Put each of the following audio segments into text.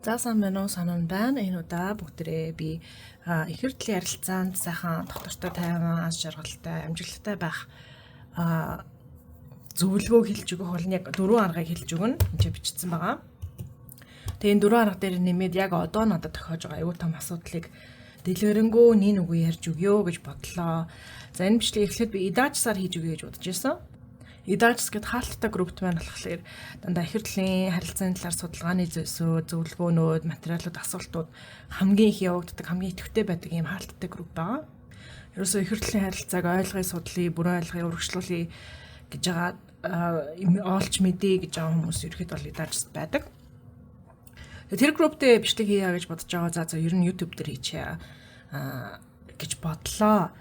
Заасан байна уу санаа байна. Энэ удаа бүгдээ би их хүртлийн ярилцаанд сайхан доктортой тайван аз жаргалтай амжилттай байх зөвлөгөө хэлж өгөх бол яг 4 аргыг хэлж өгнө. Энд бичсэн байгаа. Тэгээ энэ 4 арга дээр нэмээд яг одоо надад тохиож байгаа аюул том асуудлыг дэлгэрэнгүй нэг үгүй ярьж өгөө гэж бодлоо. За энэ бичлэгийг эхлээд би идаачсаар хийж өгье гэж бодож байсан. Идаачс гэд хаалттай группт маань болохоор дандаа их хүртлийн харилцааны талаар судалгааны зөвлөгөөнүүд, материалууд, асуултууд хамгийн их явагддаг, хамгийн идэвхтэй байдаг ийм хаалттай групп байгаа. Ерөөсөө их хүртлийн харилцааг ойлгоё, судлая, бүрэн ойлгоё, урагшлуулъя гэж байгаа олж мэдээ гэж байгаа хүмүүс ерөөхдөө бол идаачс байдаг. Тэр групптэй бичлэг хийя гэж бодож байгаа. За ер нь YouTube дээр хийчихье гэж бодлоо.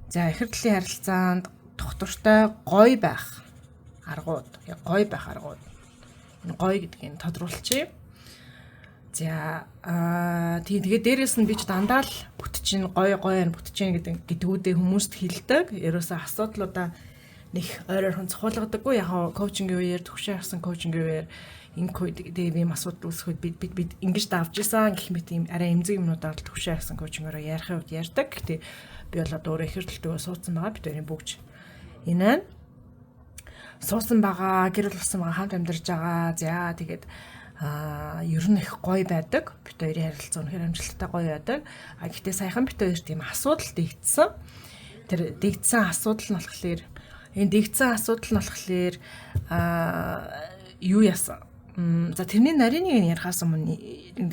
За их хүртлийн харилцаанд доктортой гоё байх аргууд. Гоё байх аргууд. Энэ гоё гэдгийг тодруулчихъя. За тэгээд дээрэс нь би ч дандаа л бүтчин гоё бүтчин гэдгүүдээ хүмүүст хэлдэг. Ерөөсөө асуудлуудаа нэг ойрхон цохолгодоггүй. Яг коучингийн үеэр төвшин харсан коучингийн үеэр энэ ковидтэй ийм асуудал үүсэхэд бид ингэж давж исэн гэх мэт ийм арай эмзэг юмнуудаар төвшин харсан коучингаараа ярихын үед ярьдаг. Гэтэ би бол одоо өөрөө их хүртэлтөө суудсан байгаа. Бид өөрийн бүгж энэ суусан байгаа, гэр бүл болсон байгаа, хамт амьдарч байгаа. За тэгээд ер нь их гоё байдаг. Бид хоёрын харилцаа үнэхээр амжилттай гоё байдаг. Гэхдээ саяхан бид хоёр тийм асуудал дэгдсэн. Тэр дэгдсэн асуудал нь болохоор юу яасан? За тэрний нарийныг ярихаас өмнө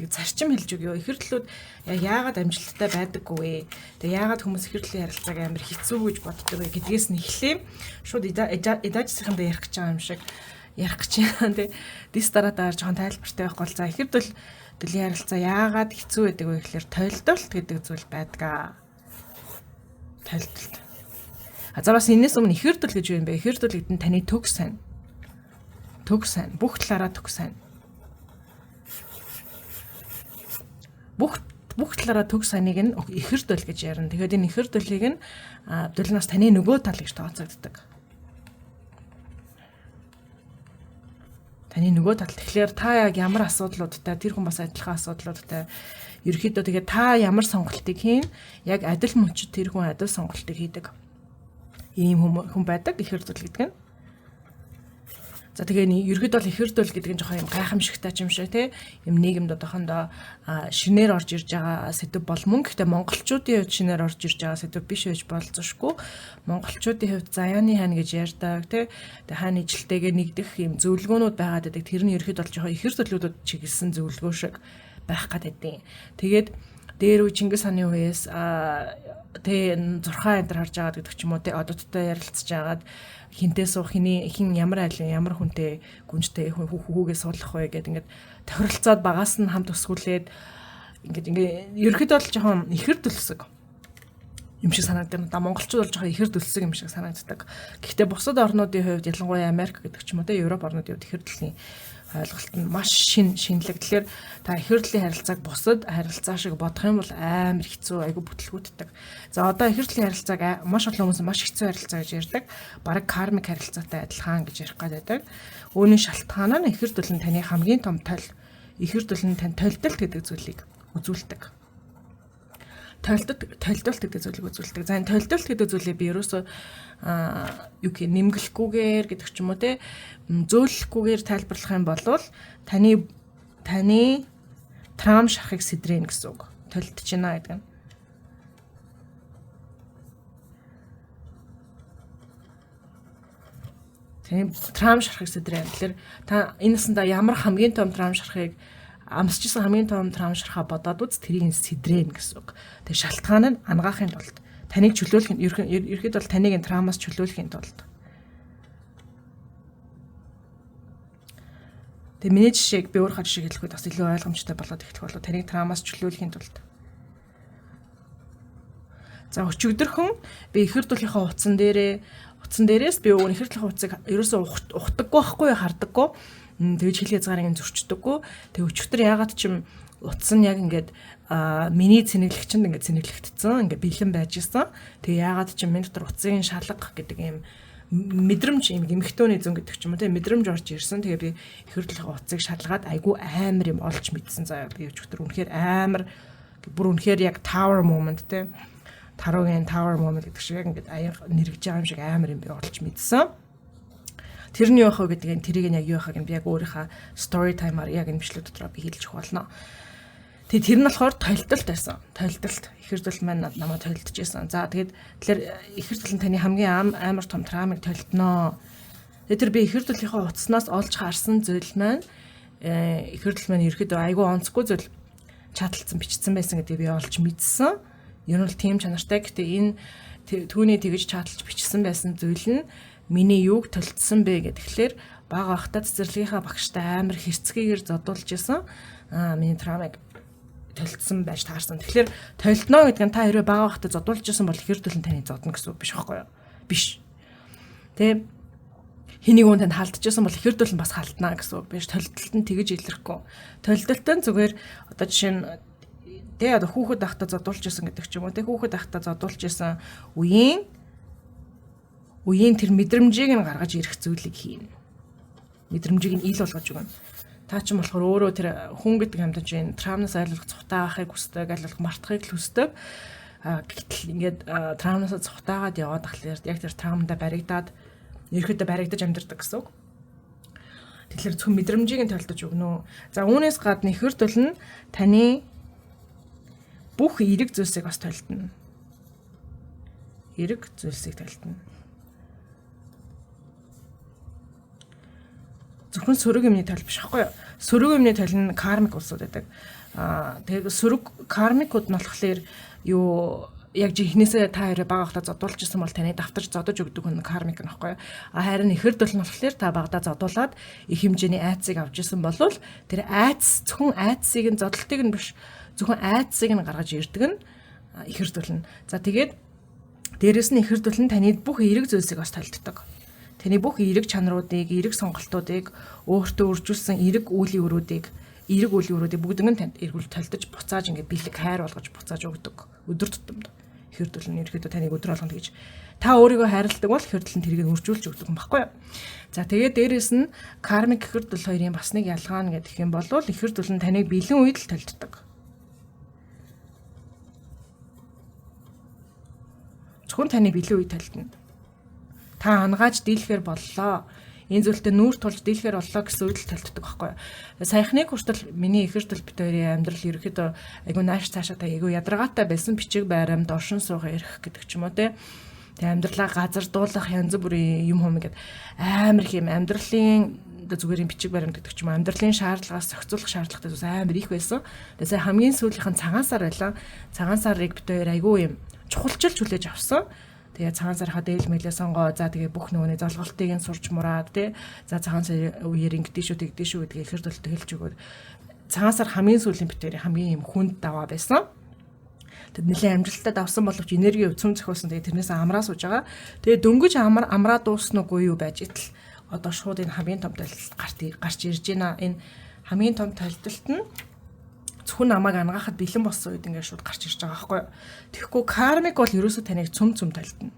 зарчим хэлж өгье. Их хүртлүүд яагаад амжилттай байдаггүй вэ? Тэгээ яагаад хүмүүс их хүртлийн харилцааг амар хэцүү гэж боддог вэ гэдгээс нь эхлэе. Шууд идаачсахындаа ярих гэж байгаа юм шиг ярих гэж байна. Тэ дис дараа жоохон тайлбартай байхгүй бол за их хүртлийн харилцаа яагаад хэцүү байдаг вэ гэхээр тойлдолт гэдэг зүйл байдаг. Тойлдолт. За бас энэс өмнө их хүртэл гэж юу юм бэ? Их хүртэл гэдэг нь таны төг сайн. Төг сайн. Бүх талаараа төг сайн. Бүх талаараа төг сайныг нь их хүртэл гэж ярина. Тэгэхээр энэ их хүртэлийг нь Абдулнаас таны нөгөө тал гэж тооцогддог. Таны нөгөө тал. Тэгэхээр та яг ямар асуудлуудтай, тэр хүн бас адилхан асуудлуудтай ерөөхдөө тэгээ та ямар сонголтыг хийн, яг адил мөчид тэр хүн адил сонголтыг хийдэг. Ийм хүн байдаг их хүртэл гэдэг нь. За тэгээ ерөөд бол их хүртэл гэдэг нь жоохон юм гайхамшигтай юм шиг тий. Юм нийгэмд одоохондоо шинээр орж ирж байгаа сэдв бол мөн гэхдээ монголчуудын хувьд шинээр орж ирж байгаа сэдв биш байж болцсошгүй. Монголчуудын хувьд заяаны хань гэж ярьдаг тий. Тэгээ хааны ижилтэйгээ нэгдэх юм зөвлөгөөнүүд байгаад байдаг. Тэр нь ерөөд бол жоохон их хүртэлүүдүүд чиглэсэн зөвлөгөө шиг байх гэдэг. Тэгээд дээр үе Чингис хааны үеэс тэ зурхаа энэ харж байгаа гэдэг ч юм уу тэ ододтой ярилцж байгаад хинтээ суух хин ямар хүнтэй гүнжтэй хүүгээс суулгах вэ гэдэг ингээд тохиролцоод багаас нь хамт өсгүүлээд ингээд ерөөхдөө бол жоохон ихэр төлсөг юм шиг санагдана. Да монголчууд бол жоохон ихэр төлсөг юм шиг санагддаг. Гэхдээ бусад орнуудын хувьд ялангуяа Америк гэдэг ч юм уу тэ Европ орнуудын хувьд ихэр төлсний ойлголт нь маш шинэлэг. Тэгэхээр та их хүртлийн харилцааг бусад харилцаа шиг бодох юм бол амар хэцүү, айгүй бүтлгүүддэг. За одоо их хүртлийн харилцааг маш олон хүмүүс маш хэцүү харилцаа гэж ярьдаг. Бараг кармик харилцаатай адилхан гэж ярих гэдэг. Үүний шалтгаан нь их хүртэл нь таны хамгийн том тойл. Их хүртэл нь тань тойлдолт гэдэг зүйлийг үзүүлдэг. Тойлдолт гэдэг зүйлийг үзүүлдэг. За энэ тойлдолт гэдэг зүйлийг би ерөөсөө нэмгэлэхгүйгээр гэдэг ч юм уу те зөөлөхгүйгээр тайлбарлах юм бол таны трам шарахыг сэдрэнэ гэсэн үг. Тойлдож байна гэдэг нь. Таны трам шарахыг сэдрэнэ. Тэгэхээр та энэсэндээ ямар хамгийн том трам шарахыг амсчихсан хамгийн том трам шарахаа бодоод үз тэрийг сэдрэнэ гэсэн үг. Тэгээ шалтгаан нь ангаахын тулд таныг чөлөөлөх ерөөд бол таныг трамаас чөлөөлөхийн тулд. Тэгээ миний жишээг би өөрөө жишээ хэлэхэд бас илүү ойлгомжтой болоод эхлэх болоо таныг трамаас чөлөөлөхийн тулд. За өчигдөрхөн би их хүртэлийнхаа утсан дээрээс би өөр их хүртлийн утсыг ерөөсөө ухдаггүй байхгүй хардаггүй. Тэгж хэлээ згарыг зөрчдөггүй. Тэг өчигдөр яагаад ч юм утас нь яг ингээд миний цэнэглэгчэнд ингээд цэнэглэгдсэн ингээд бэлэн байж исэн. Тэг яагаад ч юм миний дотор утсын шалга гэдэг юм мэдрэмж юм эмхтөөний зүүн гэдэг ч юм уу те мэдрэмж орж ирсэн. Тэгээ би ихэр төлөхийн утсыг шалгаад айгүй амар юм олж мэдсэн. За би өчигдөр үнэхээр амар бүр үнэхээр яг tower moment те Таругийн tower moment гэдэг шиг яг ингээд аяга нэргэж байгаа юм шиг амар юм би олж мэдсэн. Тэрний юу хаа гэдэг нь тэрийг нь яг юу хаа гэн би яг өөрийнхөө story time-аар яг энэ бичлэг дотроо би хэлж өгөх болно. Тэгээ тэр нь болохоор толилдолт байсан. Толилдолт ихэр төлөв маань намайг толилдож байсан. За тэгэхээр ихэр төлөв нь таны хамгийн амар том травмыг толилдноо. Тэгээ тэр би ихэр төлөвийнхөө утаснаас олж харсан зүйл маань ихэр төлөв маань ерөөдөө айгүй онцгүй зүйл чаталцсан бичсэн байсан гэдгийг би олж мэдсэн. Ер нь л тийм чанартай. Гэхдээ энэ түүний тэгж чаталж бичсэн байсан зүйл нь миний юуг толилдсон бэ гэхлээр бага ахта цэцэрлэгийнхаа багштай амар хэрцгийгээр зодуулж исэн. Миний травмыг толилдсон байж таарсан. Тэгэхээр толилдно гэдэг нь та хэрвээ бага ахта зодуулж исэн бол ихэр төлөв таны зодно гэсэн үг биш байхгүй юу? Биш. Тэ хэнийг үн танд халдчихсан бол ихэр төлөв бас халдна гэсэн үг биш. Толилдолт нь тэгж илэрхгүй. Толилдолт нь зүгээр одоо жишээ нь тэ одоо хүүхэд ахта зодуулж исэн гэдэг ч юм уу. Тэ хүүхэд ахта зодуулж исэн үеийн тэр мэдрэмжийг нь гаргаж ирэх зүйлийг хийнэ. Мэдрэмжийг нь ил болгож өгнө. Та ч юм болохоор өөрөө тэр хүн гэдэг амьтаж энэ травмнаас айлуулах цухтаахыг хүсдэг, айлуулах мартахыг л хүсдэг. Гэтэл ингээд травмнаас цухтаагаад яваад тахлаар яг тэр травмдаа баригдаад ерөөдөө баригдаж амьдардаг гэсэн үг. Тэгэхээр зөвхөн мэдрэмжийг нь толдож өгнө. За үүнээс гадна ихэр төлн таны бүх эерэг зүйлсийг бас толдно. Эерэг зүйлсийг толдно. Зөвхөн сөрөг юмны тал биш байхгүй юу? Сөрөг юмны тал нь кармик улсууд байдаг. Тэгээд сөрөг кармикуд нь болохоор юу яг жинхнээсээ та хэрэг бага ахта зодуулж исэн бол таны давтарч зодож өгдөг хүн кармик нь байхгүй юу? Харин ихэр дөл нь болохоор та багада зодуулаад их хэмжээний айцыг авч исэн бол тэр айц зөвхөн айцыг нь зодолтыг нь биш зөвхөн айцыг нь гаргаж ирдэг нь ихэр дөл нь. За тэгээд дээрэс нь ихэр дөл нь таны бүх эерэг зүйлсийг бас толддог. Таны бүх эерэг чанаруудыг, эерэг сонголтуудыг, өөртөө үржүүлсэн эерэг үйл явруудыг бүгднийг нь танд эргүүл толдож буцааж ингээд бэлэг хайр болгож буцааж өгдөг. Өдөр тутамд. Ихэр дөл нь ерөөдөө таныг өдөр болгоно гэж. Та өөрийгөө хайрладаг бол ихэр дөл нь тэрийг үржүүлж өгдөг юм баггүй юу? За тэгээд дээрэс нь кармик ихэр дөл хоёрын бас нэг ялгаа нь гэдэг юм бол ихэр дөл нь таныг бэлэн үед л толддог. Зөвхөн таны бэлэн үед толдно. Та ангааж дийлэхээр боллоо. Энэ зүйлтэй нүүр тулж дийлэхээр боллоо гэсэн үйл толддог байхгүй юу? Саяхныг хүртэл миний ихэр дөл бит хоёрын амьдрал ерөөхдөө айгүй нааш цаашаа та айгүй ядаргаатай байсан бичиг байрамд оршин суугаа ирэх гэдэг ч юм уу те. Тэг амьдралаа газар дуулах янз бүрийн юм хүмүүс гэдэг амар хэм амьдралын зүгээр бичиг баримт гэдэг ч юм уу амьдралын шаардлагаас зохицуулах шаардлагатай зүс амар их байсан. Тэгээс хамгийн сүүлийнхэн цагаан сар байлаа. Цагаан сарыг бит хоёр айгүй юм чухалчилж хүлээж авсан. Тэгээ цагаан сарынхаа дээл мэлээ сонгоо. За тэгээ бүх нөгөөний золголтыг нь сурч мураад тий. За цагаан сарын үеэр ингэдэж шүү тэгдэж шүү гэдгийг ихэр дөлтөд хэлж өгөөд цагаан сар хамгийн сүүлийн битэрийн хамгийн юм хүнд даваа байсан. Тэд нэлээд амжилттай давсан боловч энерги өвцөн зохиосон. Тэгээ тэрнээс амраа сууж байгаа. Тэгээ дөнгөж амраа дуусна уу юу байж итл одоо шууд энэ хамгийн том толилт гарч ирж байна. Энэ хамгийн том толилт нь зөвхөн намайг ангахад бэлэн болсон үед ингээд шууд гарч ирж байгаа байхгүй юу. Тэгэхгүй кармик бол ерөөсөө таныг цөм толтно.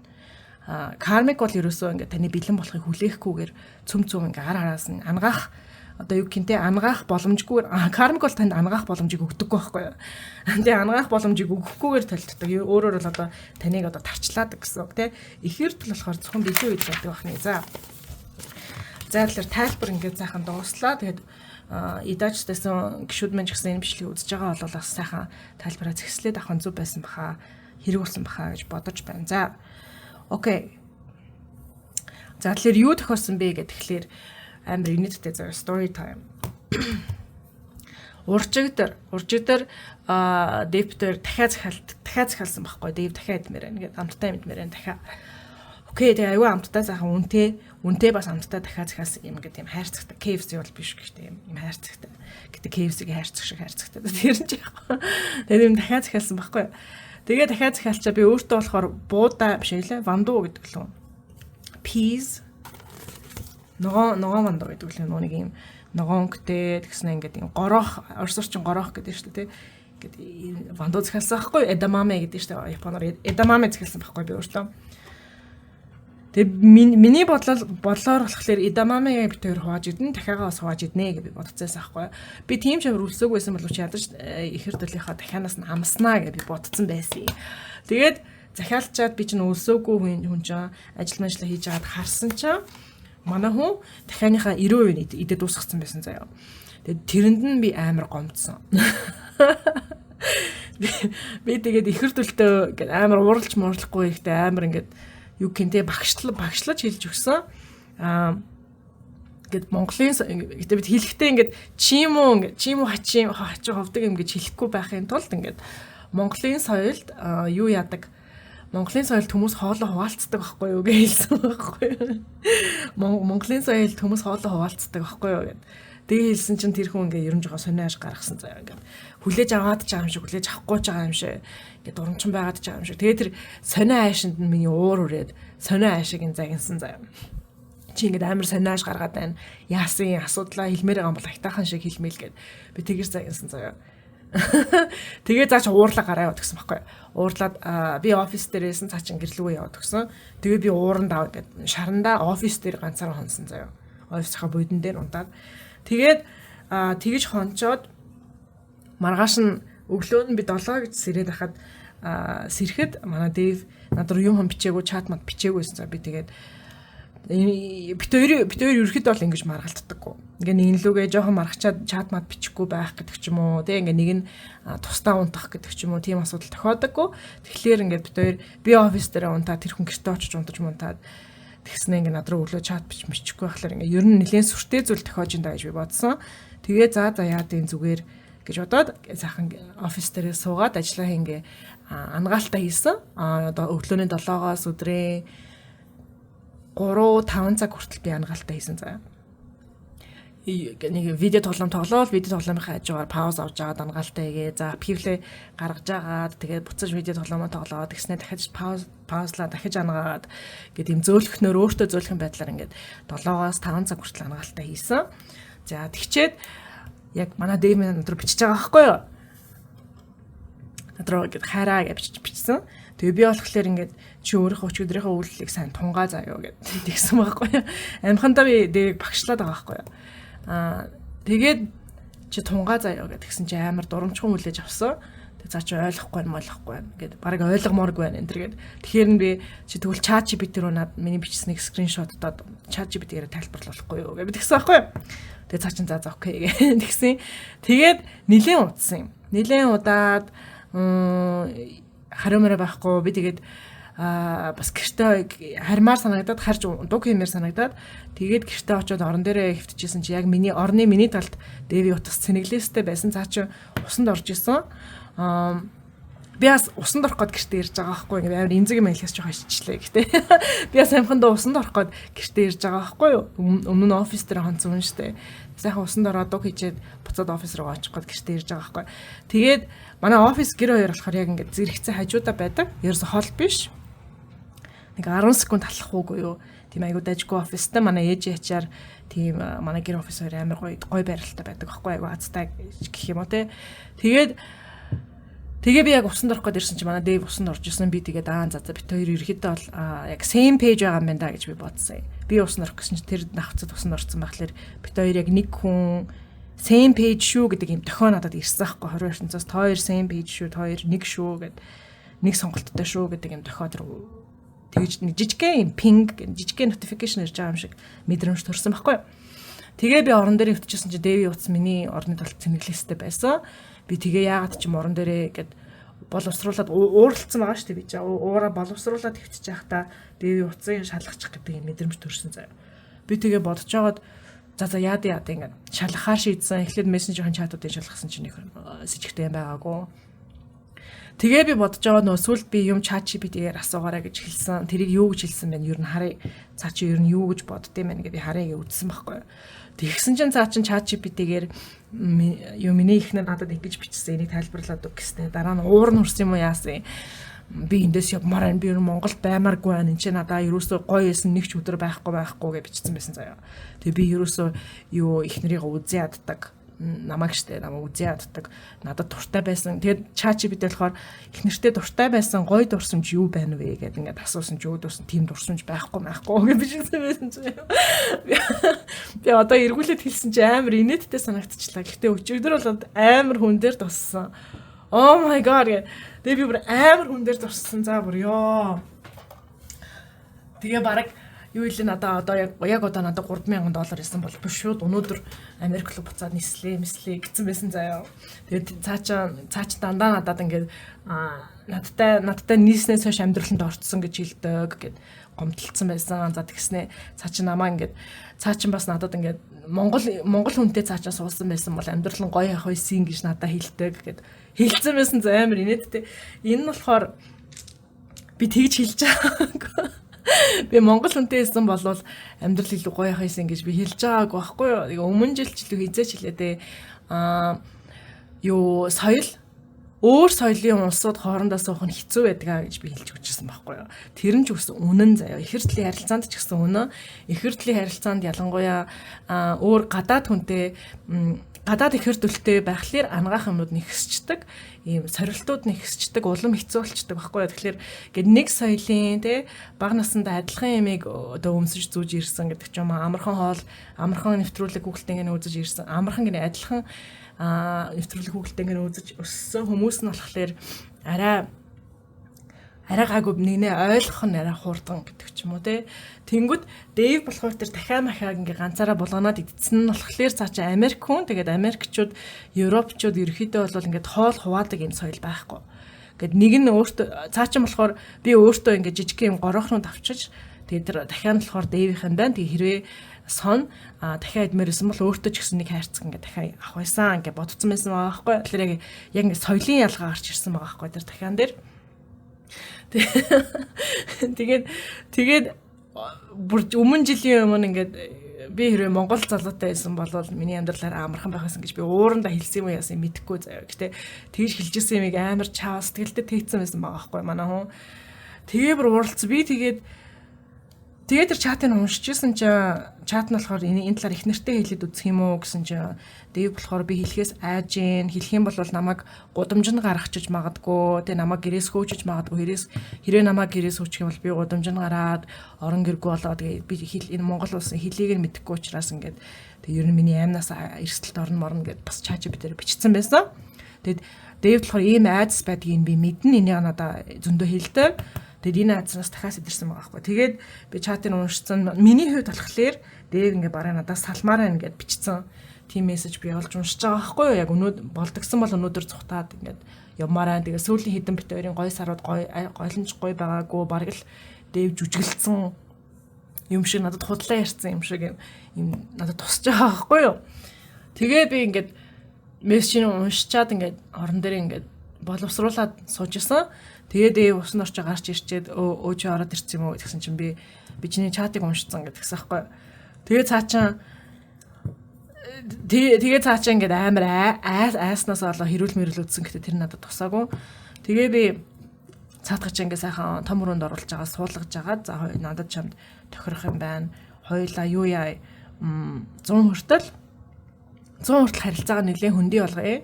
Кармик бол ерөөсөө ингээд таны бэлэн болохыг хүлээхгүйгээр цөм ингээд араас нь ангаах одоо юу гэнтэй ангаах боломжгүйгээр кармик бол танд ангаах боломжийг өгдөггүй байхгүй юу. Тэгээ ангаах боломжийг өгөхгүйгээр толтдог. Өөрөөр бол одоо таныг одоо тарчлаадаг гэсэн үг тий. Ихэр төл болохоор зөвхөн бэлэн үед болдог байна. За тэгэхээр тайлбар ингээд сайхан дууслаа. Тэгээд идажтайсан гişүүд мэн ч гэсэн энэ бичлэгийг үзэж байгаа бол бас сайхан тайлбараа зэгслээд авах нь зүг байсан баха, хэрэг болсон баха гэж бодож байна. За. Окей. За тэгэхээр юу тохиолсон бэ гэхээр амар инээдтэй заа story time. Уржигдэр Дэвтер дахиад захиалсан байхгүй. Дэв дахиад идмээр байна. Ингээд амттай идмээр байна дахиад. Окей, тэгээ аюу амттай сайхан үнтэй бас амттай дахиад захиалсан юм гэдэг юм хайрцагтай. KFC бол биш гэхдээ юм хайрцагтай. Гэтэ KFC-гийн хайрцаг шиг хайрцагтай. Тэр нь ч яг. Тэгээ юм дахиад захиалсан байхгүй. Тэгээ дахиад захиалчаа би өөртөө болохоор буудаа биш ээ вандуу гэдэг лөө. Peas ногоон вандуу гэдэг лөө нэг юм ногоонктэй тэгснэ ингээд юм горох орос орчин горох гэдэг шүү дээ. Ингээд вандуу захиалсан байхгүй. Эдамаме гэдэг шүү дээ. Японоор эдамаме захиалсан байхгүй би өөртөө. Тэгээ миний бодлоор болохоор эдамаме бид хоёр хувааж идэн дахиагаа бас хувааж иднэ гэж би бодцоос аахгүй. Би тийм ч амар үлсөөгүй байсан боловч ядаж ихэр төлийнхаа дахианаас нь амснаа гэж би бодцсон байсан. Тэгээд захиалчаад би чинь үлсөөгүй хүн чинь ажил мэлжлээ хийж байгаад харсан чинь манай хүн дахианыхаа 90% идэ дуусгацсан байсан заяа. Тэгээд тэрэнд нь би амар гомдсон. Би тэгээд ихэр төлтөө ингээд амар уралж муурлахгүй ихтэй амар ингээд юу гэнтэй багшлаж хэлж өгсөн. Ингээд Монголын гэдэг бид хэлэхдээ ингээд чимүү хачим ховдөг юм гэж хэлэхгүй байхын тулд ингээд Монголын соёлд юу яадаг Монголын соёлд хүмүүс хоолоо хуваалцдаг байхгүй юу гэж хэлсэн байхгүй юу. Монголын соёлд хүмүүс хоолоо хуваалцдаг байхгүй юу гэдэг. Тэгээ хэлсэн чинь тэр хүн ингээ ерөнж байгаа сонио аж гаргасан заяа ингээ хүлээж аваад ч байгаа юм шиг хүлээж авахгүй ч байгаа юм шиг ингээ дурамчин байгаад ч байгаа юм шиг. Тэгээ тэр сонио аашинд нь миний уур үрээд сонио аашиг ин загинсан заяа. Чи ингээ амар сонио ааш гаргаад байна. Яасан асуудлаа хэлмээр байгаа юм бол айтаахан шиг хэлмээл гэд би тэгэр загинсан заяа. Тэгээ заач уурлаа гараа яваад гисэн байхгүй. Уурлаад би офис дээрээсэн цаа чин гэрлүүгээ яваад гисэн. Тэгээ би ууранд аваад гэд шарандаа офис дээр ганцаараа хонсон заяа. Офисынхаа будин дээр унтаад тэгээд тэгж хончоод маргааш нь өглөө нь би 7 гэж сэрээд хахад сэрэхэд манай Дэв над руу юм бичээгүй чат мат бичээгүйсэн. За би тэгээд бит хоёр ерөөхдөө бол ингэж маргалддаггүй. Ингээ нэг нь лүгээ жоохон маргачаад чат мат бичихгүй байх гэдэг ч юм уу. Тэг ингээ нэг нь тусдаа унтах гэдэг ч юм уу. Тийм асуудал тохиодоггүй. Тэгэхээр ингээ бит хоёр би офис дээр унтаад тэр хүн гэртээ очиж унтаж мунтаад тэгснэ ингээ над руу өглөө чат бичихгүй байхлаар ингээ ер нь нэлээд сүртэй зүйл тохиож энэ гэж би бодсон. Тэгээ за яад энэ зүгээр гэж бодоод сайхан офис дээрээ суугаад ажиллаа ингээ ангаалтаа хийсэн. Одоо өглөөний 7-оос өдрийн 3-5 цаг хүртэл би ангаалтаа хийсэн заяа. Нэг видео тоглоомынхаа хажуугаар пауз авч жагаад ангаалтаа хийгээ. За пивлээ гаргаж жагаад тэгээд буцаж видео тоглоомоо тоглоод тэгснэ дахиж паузлаа дахиж ангаад гэдэг юм зөөлхнөр өөртөө зөөлхөн байдлаар ингээд 7-оос 5 цаг хүртэл ангаалтаа хийсэн. За тэгчээд яг манай дэймэн над руу бичиж байгаа байхгүй юу? Над руу ингээд хайраа гэж бичсэн. Тэгээ би болохоор ингээд чи өөрийнхөө өчигдрийнхөө үйлчлэлийг сайн тунгаа заяа гэд тэгсэн байхгүй юу? Амхандаа би дэрийг багшлаад байгаа байхгүй юу? Тэгээд чи тунгаа заяа гэдгсэн чи амар дурамчхан хүлээж авсан. Тэг за чи ойлгохгүй байна гэд барыг ойлгомооргүй байна энэ төр гэд. Тэгэхээр нь би чи тэгвэл чат GPT рүү над миний бичсэнийг скриншоттоод чат GPT-гээр тайлбарлахгүй юу гэд тэгсэн байхгүй юу? Тэгээ цаа чин за окей гэсэн. Тэгээд нилээн удсан юм. Нилээн удаад хариумаараа байхгүй би тэгээд бас гэртээ хармаар санагдаад харж дуг хиймээр санагдаад тэгээд гэртээ очиод орон дээрээ хэвтчихсэн чи яг миний талд Дэви утас цэнэглээстэй байсан цаа чи усанд орж исэн. Би бас усанд орох гээд гэртээ ирж байгаа байхгүй ингээ амар эмзэг юм хэлээс жоохон иччлээ гэхдээ би бас амхандаа усанд орох гээд гэртээ ирж байгаа байхгүй юу өмнө нь офис дээр хонцсон штэ сайхан усанд ороод дуг хийчээд буцаад офис руу очих гээд гэртээ ирж байгаа байхгүй тэгээд манай офис гэр хоёр болохоор яг ингээ зэрэгцээ хажуудаа байдаг ерөөсө хол биш нэг 10 секунд талахгүй юу тийм айгуу дажгүй офистай манай ээж ячаар тийм манай гэр офис хоёр амар гоё байралтай байдаг байхгүй айгуу азтай гэх юм уу те Тэгээ би яг усанд орох гээд ирсэн чи манай Дэв усанд орж исэн би тэгээд за бит хоёр ерөөхдөө бол яг same page байгаа юм байна да гэж би бодсон. Би усанд орох гэсэн чи тэр навцад усанд орсон байхлаар бит хоёр яг нэг хүн same page шүү гэдэг юм дохио надад ирсэн байхгүй 20 20-аас та хоёр same page шүү та хоёр нэг шүү гэд нэг сонголттой шүү гэдэг юм дохио тэр тэгж нэг жижигхэн юм ping жижигхэн notification ирж байгаа юм шиг мэдрэмж төрсэн байхгүй. Тэгээ би орон дээр хөвтчихсэн чи Дэви утас миний орны талд цэнэглээстэй байсан. Би тэгээ яагаад ч юм орон дээрээ гэд боловсруулад ууралцсан байгаа шүү дээ би. Уураа боловсруулад хөвтчих байхдаа Дэви утсыг шалгачих гэдэг юм мэдрэмж төрсэн заяа. Би тэгээ бодож байгаад за яад ингээд шалгахаар шийдсэн. Эхлээд мессенжерийн чатуудыг шалгасан чинь нэг сэжигтэй юм байгаагүй. Тэгээ би бодож байгаа нөө сүлд би юм чат GPT-гээр асуугаарай гэж хэлсэн. Тэрийг юу гэж хэлсэн бэ? Ер нь харъя. Цаа чи ер нь юу гэж боддtiin байна гэж би харъя гэж үзсэн байхгүй. Тэгсэн чинь цаа чин чат GPT-гээр юу миний ихнэр надад ингэж бичсэн. Энийг тайлбарлаад өг гэснээр дараа нь уур нь хүрсэн юм уу яасан. Би эндээс явмаар байна. Би ер нь Монголд баймааргүй байна. Энд чинь надаа ерөөсөө гоё эсэн нэг ч өдөр байхгүй гэж бичсэн байсан заяа. Тэгээ би ерөөсөө юу ихнэрийг үзээ яддаг. намайг штэ намайг үзээ яддаг. Надад дуртай байсан. Тэгээд ChatGPT болохоор их нэртэй дуртай байсан гоё дурсамж юу байна вэ гэдэг ингээд асуусан ч өөдөөс тийм дурсамж байхгүй гэж бичсэн байсан чи. Би одоо эргүүлээд хэлсэн чи амар инээдтэй санагдчихлаа. Гэхдээ өчигдөр бол амар хүн дээр туссан. Oh my god гэ. Тэгээ би бүр амар хүн дээр туссан. За бүр ёо. Тэгээ бараг юу илээ надаа одоо яг одоо надад $3,000 исэн бол би шууд өнөөдөр Америк руу буцаад нислээ гэсэн байсан заяа. Тэгээд цаач дандаа надад ингээд надтай нийснээс хойш амьдралд орцсон гэж хэлдэг гэд гомдлцсан байсан. За тэгснэ цаач намаа ингээд цаач бас надад ингээд Монгол хүнтэй цаачаа суусан байсан бол амьдрал нь гоё явах байсан гэж надад хэлдэг гэд хэлсэн байсан за амар инээдтэй. Энэ нь болохоор би тэгж хэлж байгаа. Би Монгол хүнтэй байсан бол амьдрал илүү гоё явах байсан гэж би хэлж байгаагүй байхгүй юу. Өмнө жил ч илүү хизээч хэлээ дээ. Юу соёл өөр соёлын улсууд хоорондоо суух нь хэцүү байдгаа гэж би хэлж өгчсэн байхгүй юу. Тэр нь ч гэсэн үнэн заяа. Их хэртлийн харилцаанд ч гэсэн үнэн. Их хэртлийн харилцаанд ялангуяа өөр гадаад хүнтэй гадаад их хэртөлтэй байхлаар ангаах юмуд нэгсчдэг. Ийм сорилтууд нэгсчдэг, улам хэцүү болчдөг байхгүй юу. Тэгэхээр гээд нэг соёлын те бага насндаа адилхан ямиг одоо өмсөж зүүж ирсэн гэдэг ч юм аа. Амархан хоол, амархан нэвтрүүлэг хүүхэлтэйг нь үзэж ирсэн. Амархан гинэ адилхан нэвтрүүлэг хүүхэлтэйг нь үзэж өссөн хүмүүс нь болохоор арай гайгүй нэгнээ ойлгох нь арай хурдан гэдэг ч юм уу те. Тэнгүүд Дэйв болохоор тэр дахиад махаг ингээ ганцаараа булганаад идсэн нь болохоор цаачаа Америк хүн тэгээд Америкчууд, Европчууд ерөөхдөө бол ингээд хоол хуваадаг юм соёл байхгүй. Гэт нэг нь өөртөө цаачаа болохоор би өөртөө ингээ жижиг юм горохнууд авчиж тэгээд тэр дахиад нь болохоор Дэйвийнхэн байна. Тэгээд хэрвээ сон дахиад идмээрсэн бол өөртөө ч гэсэн нэг хайрцаг ингээ дахиад авах байсан ингээ бодцсон байсан байгаа байхгүй. Тэгэхээр яг ингээ соёлын ялгаа гарч ирсэн байгаа байхгүй тэр дахиан дээр. Тэгээд бүр өмнө жилийн өмнө ингээд би хэрвээ Монгол залуутай байсан бол миний амьдралаар амархан байх байсан гэж би уурандаа хэлсэн юм яасан мэдэхгүй заяа. Гэтэ тэгж хэлжсэн юмыг амар чаа сэтгэлдээ тэгсэн байсан байгаа байхгүй манай хүн. Тэгээ бүр уралц би тэгээд тэр чатыг уншижсэн чи чат нь болохоор энэ талаар их нэртэй хэлээд үзэх юм уу гэсэн чи Дэв болохоор би хэлэхээс айж гин хэлэх юм бол намайг гудамжинд гаргахчиж магадгүй тэгээ намайг гэрээс хөөчж магадгүй хэрэг намайг гэрээс хөөчих юм бол би гудамжинд гараад орон гэргүй болоод тэгээ би энэ Монгол улсын хэлийг нь мэдэхгүй учраас ингээд тэгээ ер нь миний аймнаас эрсдэлт орно морно гэд бас ChatGPT-ээр бичсэн байсан. Тэгээд Дэв болохоор ийм айдас байдгийг би мэднэ энийг надаа зөндөө хэлдэг. Тэгээд энэ айдаснаас дахиад идэрсэн байгаа байхгүй. Тэгээд би чатыг уншсан. Миний хувьд болохоор Дэв ингээ бараа надаас салмаар байна гэд бичсэн. Тим мессеж би олж уншиж байгаа байхгүй юу? Яг болдгсон бол өнөөдөр цухтаад ингээд явмаараа. Тэгээд сүүлийн хэдэн бит хоёрын гой сарууд гойломж гой байгаагүй бараг л Дэв жүжиглсэн юм шиг надад худлаа ярьсан юм шиг юм надад тусч байгаа байхгүй юу? Тэгээд би ингээд мессежийг уншичаад ингээд орон дээр ингээд боловсруулаад сууж исэн. Тэгээд усан орч гарч ирчээд өө чи ороод ирсэн юм уу гэсэн чинь би чиний чатыг уншицсан гэдгсэн байхгүй. Тэгээд цаачаа ингээд амар айснаас олоо хэрүүл мэрүүл үтсэн гэхдээ тэр надад тусаагүй. Тэгээ би цаатгач ингээд сайхан том өрөөнд оруулж байгаа суулгаж байгаа. За надад чамд тохирох юм байна. Хоёулаа юу яа 100 хүртэл харилцаагаа нэлээд хөндөй болгоё.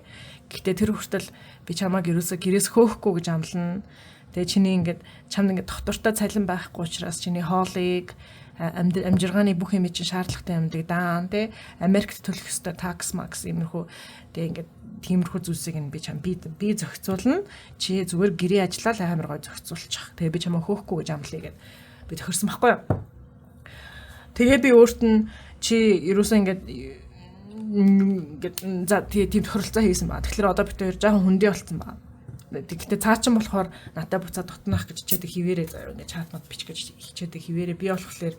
Гэхдээ тэр хүртэл би чамайг ерөөсө гэрээс хөөхгүй гэж амлана. Тэгээ чиний ингээд чамд ингээд доктортой цалин байхгүй учраас чиний хоолыг амжиргааны бүх юм чинь шаардлагатай юмдаг даан тий Америкт төлөх ёстой такс макс иймэрхүү тэгээ ингээд тиймэрхүү зүйлсийг би чам би зохицуулна. Чи зүгээр гэрээ ажиллаад амар гой зохицуулчих. Тэгээ би чамаа хөөхгүй гэж амлая гэд би тохирсон байхгүй юу. Тэгээ би өөрт нь чи ерөөсөө ингээд за тийм тохиролцоо хийсэн ба. Тэгэхээр одоо бид хоёр жоохон хүндий болцсон ба. Гэхдээ цаачин болохоор надад буцаад дотнох гэж хичээдэг хിവэрээ заяа ингээд чатнууд бич гэж хичээдэг хിവэрээ би болохоор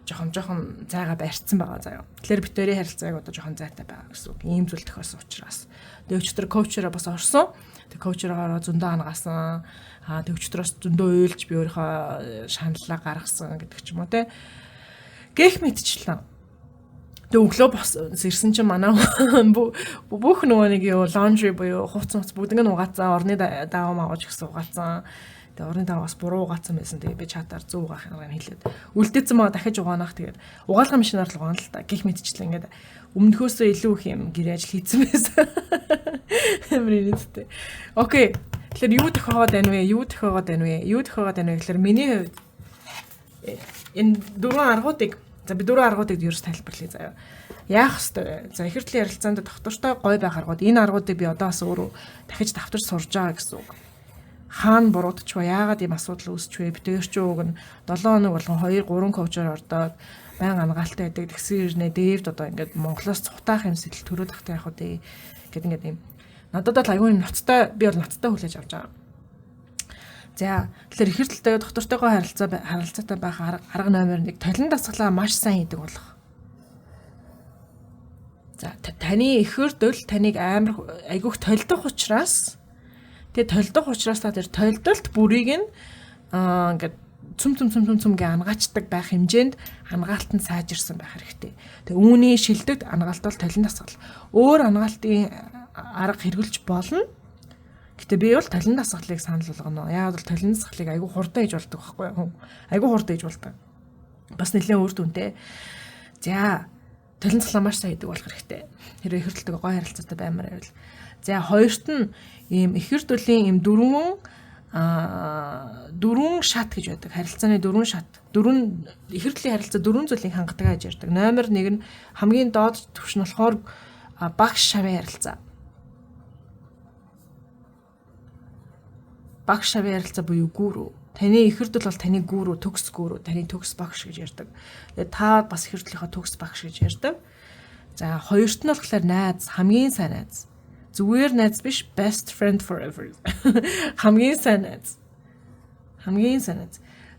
жоохон зайгаа барьцсан байгаа заяа. Тэгэхээр бид хоёрын харилцааг одоо жоохон зайтай байгаа гэсэн үг. Ийм зүйл тохиолсон учраас. Тэгээ өчтөр коучераа бас орсон. Тэгээ коучераагаа зөндөө ангаасан. Тэгээ өчтөрөөс зөндөө уйлж би өөрийнхөө шаналлаа гаргасан гэдэг ч юм уу те. Гэх мэтчлээ. Тэгээ өглөө бос ирсэн чинь манай бүх нөгөө нэг юу laundry буюу хувц бүгд ингэ угаацсан, орны даавам аваж гисэн угаацсан. Тэгээ урны дараа бас буруу угаацсан байсан. Тэгээ би чатаар зөв угаах юм хэлээд үлдээсэн маа дахиж угаанах. Тэгээд угаалгын машинаар л угаана л та. Гэх мэтчлээ ингээд өмнөхөөсөө илүү их юм гэр ажил хийсэн байсан. Амринэтэй. Окей. Тэгэхээр юу тохиогоод байна вэ? Юу тохиогоод байна вэ гэхээр миний хувьд энэ дөрвөн аргуудыг за би дөрвөн аргуудыг ерөөс тайлбарлая заяа. Яах ёстой вэ? За ихэр төлөв ярилцаанд доктортой гой байх аргууд. Энэ аргуудыг би одоо бас өөрөө дахиж давтарч сурж байгаа гэсэн үг. Хаана буруудч вэ? Яагаад ийм асуудал үүсч вэ? Битээр ч үг нь 7 хоног болгон 2 3 коучоор ордоод баян ангаалтай байдаг. Тэгсэн ирнэ Дэвд одоо ингээд Монголоос цухтаах юм сэтэл төрөөд тахтай явах үү гэдэг ингээд юм. Надад бол аюун ноцтой би бол ноцтой хүлээж авч байгаа. За тэгэхээр ихэр төлөвтэй доктортойгоо харилцаатай байх арга номер 1 толин дасгалаа маш сайн хийдэг болох. За таны ихэр дөл таныг амар айгүйх толдох учраас тэгээ толдох учраас та тэр толдолт бүрийг нь ингээд цүм гэ ангаачдаг байх хэмжээнд ангаалт нь сайжирсан байх хэрэгтэй. Тэгээ үүний шилдэг ангаалт бол толин дасгал. Өөр ангаалтын арга хэрэгжилж болно. Гэтэ би бол толин дасгалыг санал болгоно. Яагаад бол толин дасгалыг айгүй хурдан хийж болдог байхгүй юу? Айгүй хурдан хийж болдог. Бас нэлээд өөр дүнтэй. За толин дасгал маш сайн хийдэг болох хэрэгтэй. Хэрэв ихэр төлтөг гой харилцаатай баймаар байвал. За хоёрт нь ийм ихэр төлийн ийм дөрвөн шат гэж байдаг. Харилцааны дөрвөн шат. Ихэр төлийн харилцаа дөрвөн зүйлийг хангадаг гэж ярьдаг. Номер 1 нь хамгийн доод түвшин болохоор багш шавын харилцаа. Багш шавын харилцаа буюу гүрүү. Таны ихэр дөл бол таны гүрүү, төгс гүрүү, таны төгс багш гэж ярьдаг. Тэгээ та бас ихэр төлийнхаа төгс багш гэж ярьдаг. За хоёрт нь болохоор найз, хамгийн сайн найз. Зүгээр найз биш, best friend forever. Хамгийн сайн найз.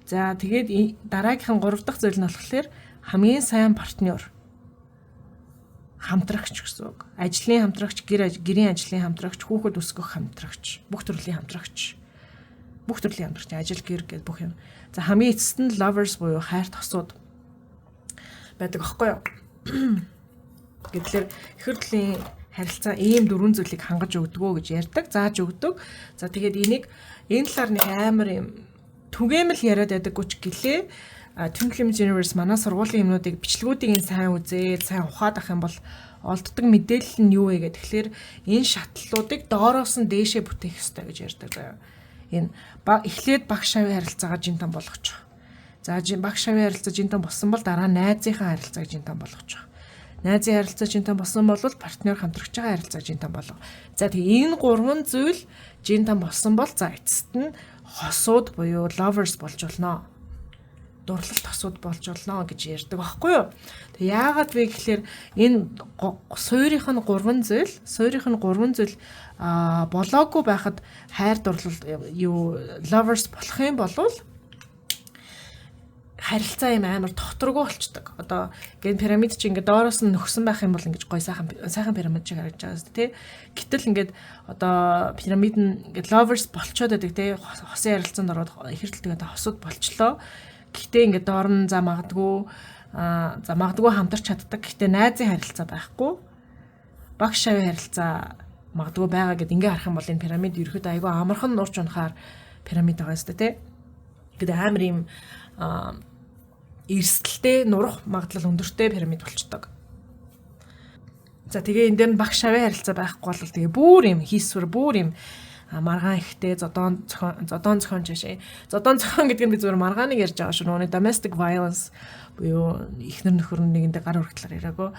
За тэгээд дараагийнхан 3 дахь зүйл нь болохоор хамгийн сайн партнер. Хамтрагч гэсэн үг. Ажлын хамтрагч, гэрийн ажлын хамтрагч, хүүхэд өсгөх хамтрагч, бүх төрлийн хамтрагч. Ажил гэр гэдэг бүх юм. За хамгийн эцэст нь lovers буюу хайр тосууд байдаг аахгүй юу? Гэтэл ихэр төлийн харилцаа ийм дөрвөн зүйлийг хангаж өгдөгөө гэж ярьдаг, зааж өгдөг. За тэгээд энэ талаар нэг амар юм түгээмэл яриад байдаггүй ч гэлээ. Twinkle Universe манай сургуулийн юмнуудыг бичлэгүүдийг сайн үзээд, сайн ухаад ах юм бол олддог мэдээлэл нь юу вэ гэдэг. Тэгэхээр энэ шатлалуудыг доороос нь дээшээ бүтээх ёстой гэж ярьдаг заяа. Энэ эхлээд багш шавын харилцаагаа жинтан болгочих. За багш шавын харилцаа жинтан болсон бол дараа найзынхаа харилцааг жинтан болгочих. Найзын харилцаа жинтан болсон бол партнер хамтрагчийн харилцаа жинтан болго. За тэгээ энэ гурван зүйл жинтан болсон бол за эцэст нь хосууд буюу lovers болж болно. Дурлалт хосууд болж болно гэж ярьдаг байхгүй юу? Тэг яагаад вэ гэхээр энэ суурийнх нь гурван зүйл болоогүй байхад хайр дурлал lovers болох юм бол харилцаа юм амар докторгүй болчдөг. Одоо ген пирамид чи ингээд доороос нь нөхсөн байх юм бол ингээд гой сайхан пирамид шиг харагдаж байгаа зү тий. Гэтэл ингээд одоо пирамид нь ингээд lovers болчоод байдаг тий. Хосын харилцаанд ороод ихэр төлтөд хосууд болчлоо. Гэхдээ ингээд доор нь за магадгүй хамтарч чаддаг. Гэхдээ найзын харилцаа байхгүй. Багш шавын харилцаа магадгүй байгаа гэд ингээ харах юм бол энэ пирамид ерөөхдөө айгүй амархан нурч унахаар пирамид байгаа юм тий. Гэдэг амар юм эрсдэлтэй нурах магадлал өндөртэй пирамид болчдөг. За тэгээ энэ дээр нь багш шавын харилцаа байхгүй бол тэгээ бүр юм хийсвэр бүр юм маргаан ихтэй зодон зохион жишээ. Зодон зохион гэдэг нь би зүгээр маргааныг ярьж байгаа шүү. Нууны domestic violence буюу эхнэр нөхөр нэгэндээ гар хүргэлээр ирээгүй.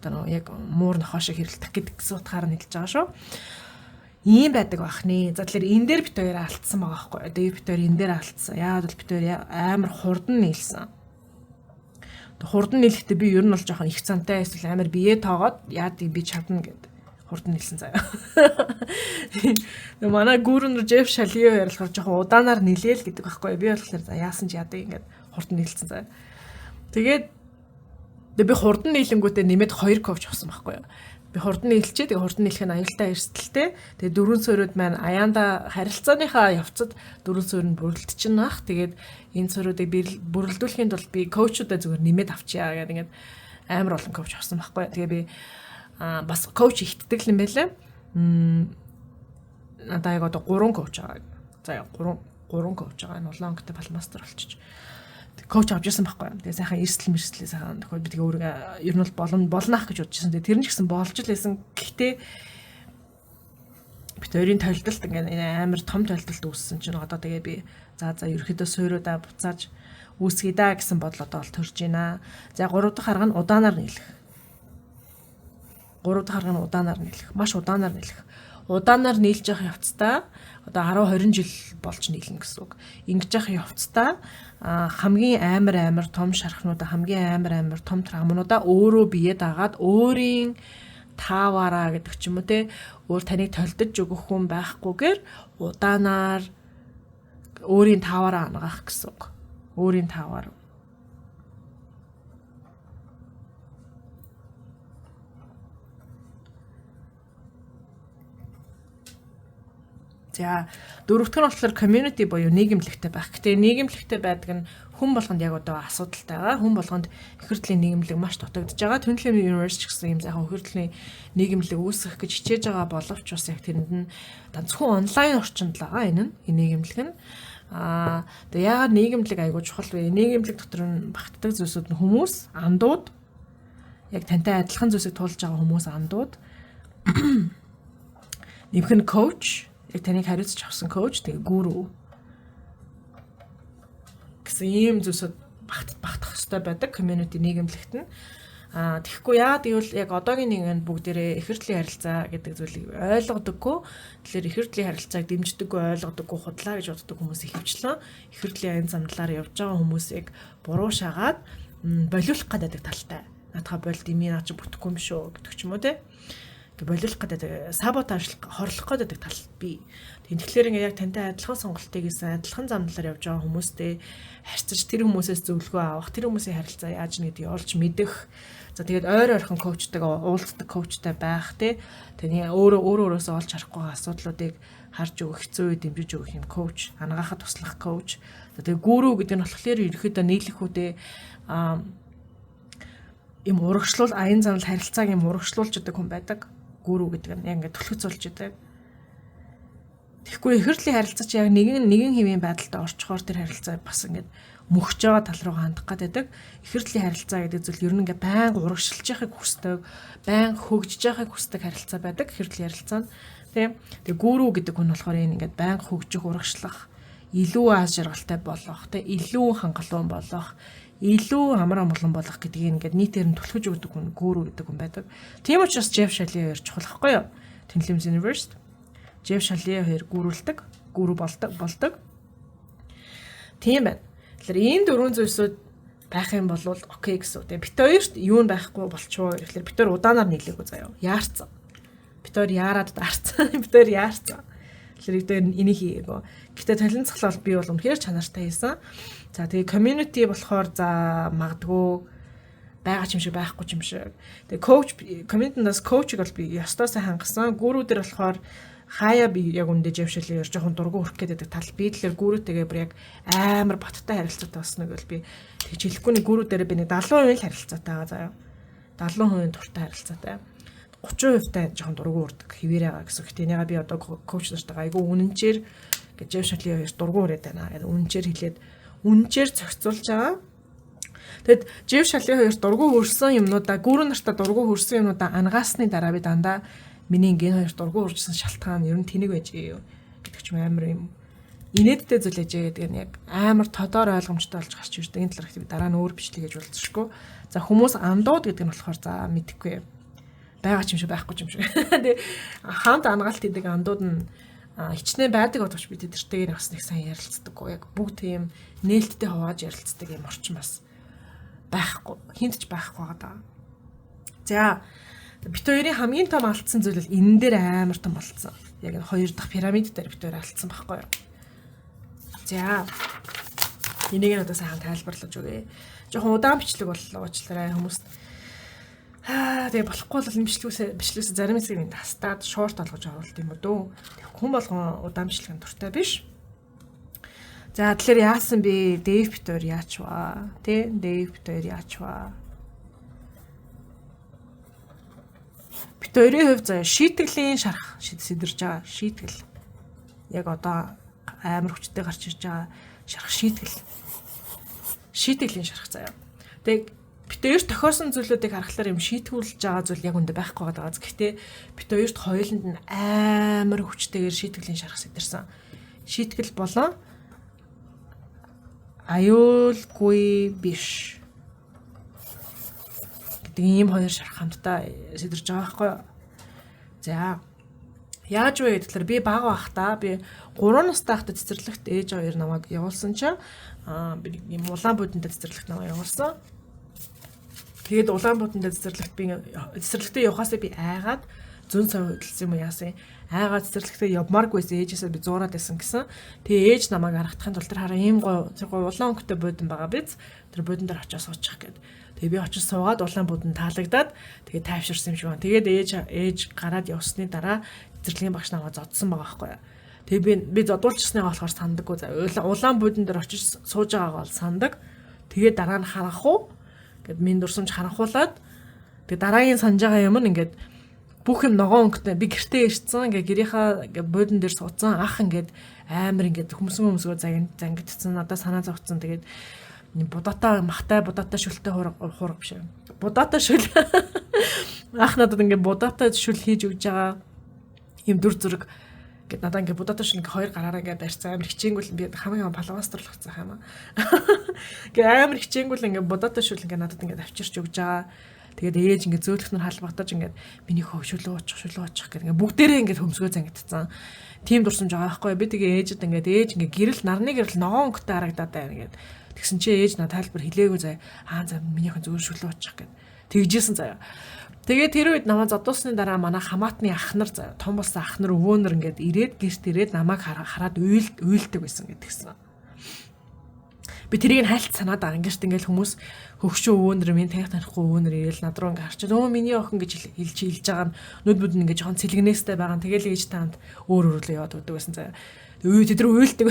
Одоо яг муур нохоо шиг хэрэлдэх гэдэг утгаар нь хэлж байгаа шүү. Ийм байдаг бахны. За тэгэхээр энэ дээр бит хоёр алдсан байгаа байхгүй. Дэв бит хоёр энэ дээр алдсан. Яагаад бол бит хоёр амар хурдан нийлсэн. Хурдан нийлэхдээ би ер нь бол жоохон их цантай эсвэл амар бие тоогоод яадыг би чадна гэд хурдан нийлсэн заяа. Манай гүүрэн Жеф Шалио ярилцахаар жоохон удаанаар нийлээл гэдэг байхгүй. Би болохоор за яасан ч яадыг ингээд хурдан нийлсэн заяа. Тэгээд би хурдан нийлэнгүүтээ нэмээд 2 коуч авсан байхгүй. Би хурдан нийлчээ. Тэгээ хурдан нийлэх нь аюултай эрсдэлтэй. Тэгээ дөрвөн суурьуд маань аяанда харилцааныхаа явцад дөрвөн суурь нь бүрэлдчихнэ ах. Тэгээд энэ суурьуудыг бүрэлдүүлэхийн тулд би коучудаа зүгээр нэмээд авчиа гэдэг ингээд амар олон коуч авсан байхгүй. Тэгээ би бас коуч ихтдэг юм байлаа. Надаа яг одоо 3 коуч байгаа. За 3 3 коуч байгаа. Энэ улаан өнгөтэй палмастер болчих. Коуч авч ирсэн байхгүй. Тэгээ сайхан эрсдэл мэрсдлээ сайхан тохиол би тэгээ өөрөө ер нь болнах гэж бодож ирсэн. Тэгээ тэр нь ч гэсэн болж л байсан. Гэхдээ бид хоёрын толилдолт ингээ амар том толилдолт үүссэн чинь одоо тэгээ би за ерөөхдөө суйруудаа буцааж үүсгэе да гэсэн бодлоо бол төрж байна. За 3 дахь арга нь удаанаар нийлэх. 3 дахь арга нь удаанаар нийлэх. Маш удаанаар нийлэх. Удаанаар нийлж явах явцдаа одоо 10 20 жил болж нийлнэ гэсэн үг. Ингэж явах явцдаа хамгийн амар том шархнуудаа хамгийн амар том травмнуудаа өөрөө бие дагаад өөрийн тааваараа гэдэг ч юм уу те өөр таныг толдож өгөх хүн байхгүйгээр удаанаар өөрийн тааваараа ангаах гэсэн үг. Өөрийн тааваар. За дөрөвт нь болохоор community буюу нийгэмлэгтэй байх. Гэтэ нийгэмлэгтэй байдаг нь хүн болгонд яг одоо асуудалтай байгаа. Хүн болгонд их хүртлийн нийгэмлэг маш дутагдж байгаа. Twin University гэсэн юм сайхан их хүртлийн нийгэмлэг үүсгэх гэж хичээж байгаа боловч бас яг тэрэнд нь зөвхөн онлайн орчинд л байгаа энэ нийгэмлэг нь. Тэгээ яагаад нийгэмлэг айгуу чухал вэ? Нийгэмлэг дотор нь багтдаг зүйлсүүд нь хүмүүс, андууд яг тантай адилхан зүйлсийг туулж байгаа хүмүүс, андууд. Нэмэх нь коуч, яг таныг хариуцж авсан коуч, тэгээ гүрүү гэсэн ийм зүйлсүүд багтах хэрэгтэй байдаг community нийгэмлэгт нь. Тэгэхгүй яагаад гэвэл яг одоогийн нийгэмд бүгдээрээ их хүртлийн харилцаа гэдэг зүйлийг ойлгодоггүй. Тэгэхээр их хүртлийн харилцааг дэмждэггүй, ойлгодоггүй, худлаа гэж боддог хүмүүс ихэвчлэн их хүртлийн аян замналаар явж байгаа хүмүүсийг буруу шагаад болиулах гэдэг талтай. Наадхаа болд имийн наа чи бүтэхгүй юм шүү гэдэг ч юм уу те. Болиулах гэдэг саботаж хорлох гэдэг тал бий. Тэгэхээр ингээ яг тантай адилхан сонголтыг хийсэн, адилхан замналаар явж байгаа хүмүүстэй харьцаж тэр хүмүүсээс зөвлөгөө авах, тэр хүмүүсийн харилцаа яаж нэгдгийг олж мэдэх. За тэгээд ойрхон коучтайгаа уулздаг коучтай байх те. Таны өөрөөсөө олж харахгүй асуудлуудыг харж өгөх, хэцүү үед дэмжиж өгөх юм коуч, ангаахад туслах коуч. Тэгээд гүрүү гэдэг нь болохоор ерөөхдөө нийлэхүүдээ юм урагшлуул аян замнал харилцааг юм урагшлуулж өгдөг хүн байдаг. Гүрүү гэдэг нь яг ингээд төлөвцүүлж өгдөг. Тэгэхгүй их хүртлийн харилцаа чи яг нэгэн хэвийн байдалтай орчхоор тэр харилцаа бас ингээд мөхж байгаа тал руу хандах гэдэг. Их хүртлийн харилцаа гэдэг зүйл ер нь ингээд байнга урагшилж яхахыг хүсдэг, байнга хөгжиж яхахыг хүсдэг харилцаа байдаг. Их хүртлийн харилцаа нь тийм. Тэгээ гүрүү гэдэг хүн болохоор энэ ингээд байнга хөгжих, урагшлах, илүү аз жаргалтай болох, тийм илүү хангалуун болох, илүү амар амгалан болох гэдгийг ингээд нийтээр нь түлхэж өгдөг хүн гүрүү гэдэг хүн байдаг. Тийм учраас Jeff Shalley хоёр чухал байхгүй юу? Twin University. Jeff Shalley хоёр гүрүү болдог. Тийм байна. Тэгэхээр энэ дөрвөн зүйлсүүд байх юм бол окей гэсэн. Тэгээ бит хоёрт юу байхгүй болчихоо. Тэгэхээр бит хоёр удаанаар нийлээгүү заяа. Яарцсан. Бит хоёр яарад дарцсан. Бит хоёр яарцсан. Тэгэхээр энийг хийгээгөө. Гэтэ талилцгалал би бол үнэхээр чанартай хийсэн. За тэгээ community болохоор за магадгүй байгаа ч юм шиг байхгүй ч юм шиг. Тэгээ coach community-наас coach-ыг бол би ёстоосоо хангасан. Гүрүүдэр болохоор хаяа би яг үндэ жившилээ ер жоохон дургу хүрх гэдэг тал би тэлэр гүрүүтэйгээ бүр яг амар баттай харилцаатай болсныг бол би тэгж хэлэхгүй нэг гүрүүдэрээ би нэг 70% л харилцаатай байгаа заяа. 70% дуртай харилцаатай. 30% таа жоохон дургу урдаг хэвээр байгаа гэсэн. Гэтэ нэга би одоо коуч нартайгаа айгүй үнэнчээр гэж жившилээ хоёр дургу ураад байна гэдэг үнэнчээр хэлээд үнэнчээр зохицуулж байгаа. Тэгэд Jeff Shalley хоёр дургу хөрсөн юмнуудаа гүрүү нартаа дургу хөрсөн юмнуудаа ангаасны дараа би дандаа миний ген хоёр дургу хөржсэн шалтгаан ер нь тэнэг байж гэдэг ч юм амар юм инээдтэй зүйл ээжээ гэдэг нь яг амар тодор ойлгомжтой болж гарч ирдэг. Энэ талаар би дараа нь өөр бичлэг гэж болцсошгүй. За хүмүүс андууд гэдэг нь болохоор за мэдэхгүй байгаа ч юм шиг байхгүй ч юм шиг. Тэгээ хаант ангаалт гэдэг андууд нь хичнээн байдаг боловч бид тэртэйгээр бас нэг сайн ярилцдаггүй. Яг бүгд тийм нээлттэй хувааж ярилцдаг юм орчин бас байхгүй. Хинт ч байхгүй байгаа даа. За бит хоёрын хамгийн том алдсан зүйл бол энэ дээр амар том алдсан. Яг энэ хоёр дахь пирамид дээр бит хоёр алдсан байхгүй юу? За энийг нь одоо сайн тайлбарлаж өгье. Жохон удаан бичлэг боллоо уучлаарай хүмүүст. Тэгээ болохгүй бол бичлэгээс зарим хэсгийг тастаад шорт олгож оруулт юм уу дөө. Хүн болгон удаан бичлэгийн дуртай биш. За тэгэхээр яасан бэ? Дэйв бит хоёр яач ваа? Тэ Дэйв бит хоёр яач ваа? Бит хоёрын хувьд шийтгэлийн шарах сэдэрж байгаа. Шийтгэл. Яг одоо амар хүчтэй гарч ирж байгаа шарах шийтгэлийн шарах заяа. Тэгээ бит хоёрт тохиосон зүйлүүдийг харахаар юм шийтгүүлж байгаа зүйл яг үндэ байхгүй байгаа. Гэхдээ бит хоёрт хоёуланд нь амар хүчтэйгээр шийтгэлийн шарах сэтэрсэн. Шийтгэл болон аюулгүй биш гэдэг ийм хоёр шарах хамтдаа сэтэрж байгаа байхгүй юу. За яаж вэ гэхээр би бага байхдаа би 3 настай байхдаа цэцэрлэгт ээж хоёр намайг явуулсан чинь би юм Улаанбууданд цэцэрлэгт намайг явуулсан. Тэгээд Улаанбууданд цэцэрлэгтээ явахаасаа би айгаад зүүн цав хөдөлсөн юм яасан. Айгаад цэцэрлэгтээ явмааргүйсэн ээжээсээ би зуураад байсан гэсэн. Тэгээ ээж намайг харагдахын тулд тэр хараа ийм гоо улаан өнгөтэй бодон байгаа биз. Тэр бодон дээр очиж суучих гээд. Тэгээ би очиж суугаад Улаанбууданд таалагдаад тэгээ тайвширсан юм шиг байна. Тэгээд ээж гараад явсны дараа цэцэрлэгийн багш намайг зодсон байгаа байхгүй юу. Тэгээ би зодуулчихсныгаа болохоор сандаггүй. Улаанбууданд дээр очиж сууж байгаагаа бол сандаг. Тэгээ дараа нь харах уу гэд минь дурсамж харанхуулаад тэгээ дараагийн санаж байгаа юм нь ингээд бүх юм ногоон өнгөтэй би гэртээ ирсэн ингээ гэрийнхаа ингээ буудан дээр суудсан ах ингээд амар ингээд хөмсгөө зангидсан надад санаа зовцсон тэгээд махтай будаатай шүлтэй хуурга биш будаатай шүл ах надад ингээ будаатай шүл хийж өгж байгаа юм дүр зураг гэд надад ингээ будаатай шүл ингээ хоёр гараараа ингээ барьцсан амар хичээнгүүл би хамгийн палавастрлахсан юм аа гээ амар хичээнгүүл ингээ будаатай шүл ингээ надад ингээ авчирч өгж байгаа. Тэгээд ээж ингээд зөөлхнөр халбагдаж ингээд миний хөвшөлөө очих гэдэг ингээд бүгдээрээ ингээд хөмсгөө зангидсан. Тим дурсамж байгаа байхгүй би тэгээ ээж ингээд гэрэл нарны гэрэл ногоон өнгөтэй харагдаад байна ингээд. Тэгсэн чи ээж надад тайлбар хэлээгүй заяа. За минийхэн зүгээр шөлөө очих гэд. Тэгжсэн заяа. Тэгээд тэр үед намайг зодуулсны дараа манай хамаатны ах нар заяа. Том болсон ах нар өвөөнөр ингээд гэрт ирээд намайг хараад уйлдаг байсан гэдгсэн. Би тэрийг хайлт санаад байгаа. Ингээд хүмүүс хөгшөө өвөөнөр минь танихгүй өвөөнөр ирээл над руу ингээд харчаад миний охин гэж хэлж байгаа нь нүд нь ингээд жоохон цэлгнээстэй байгаа. Тэгэл ээж таанд өөр рүү яваад өгдөг байсан заяа. Тэд рүү уйлдаг.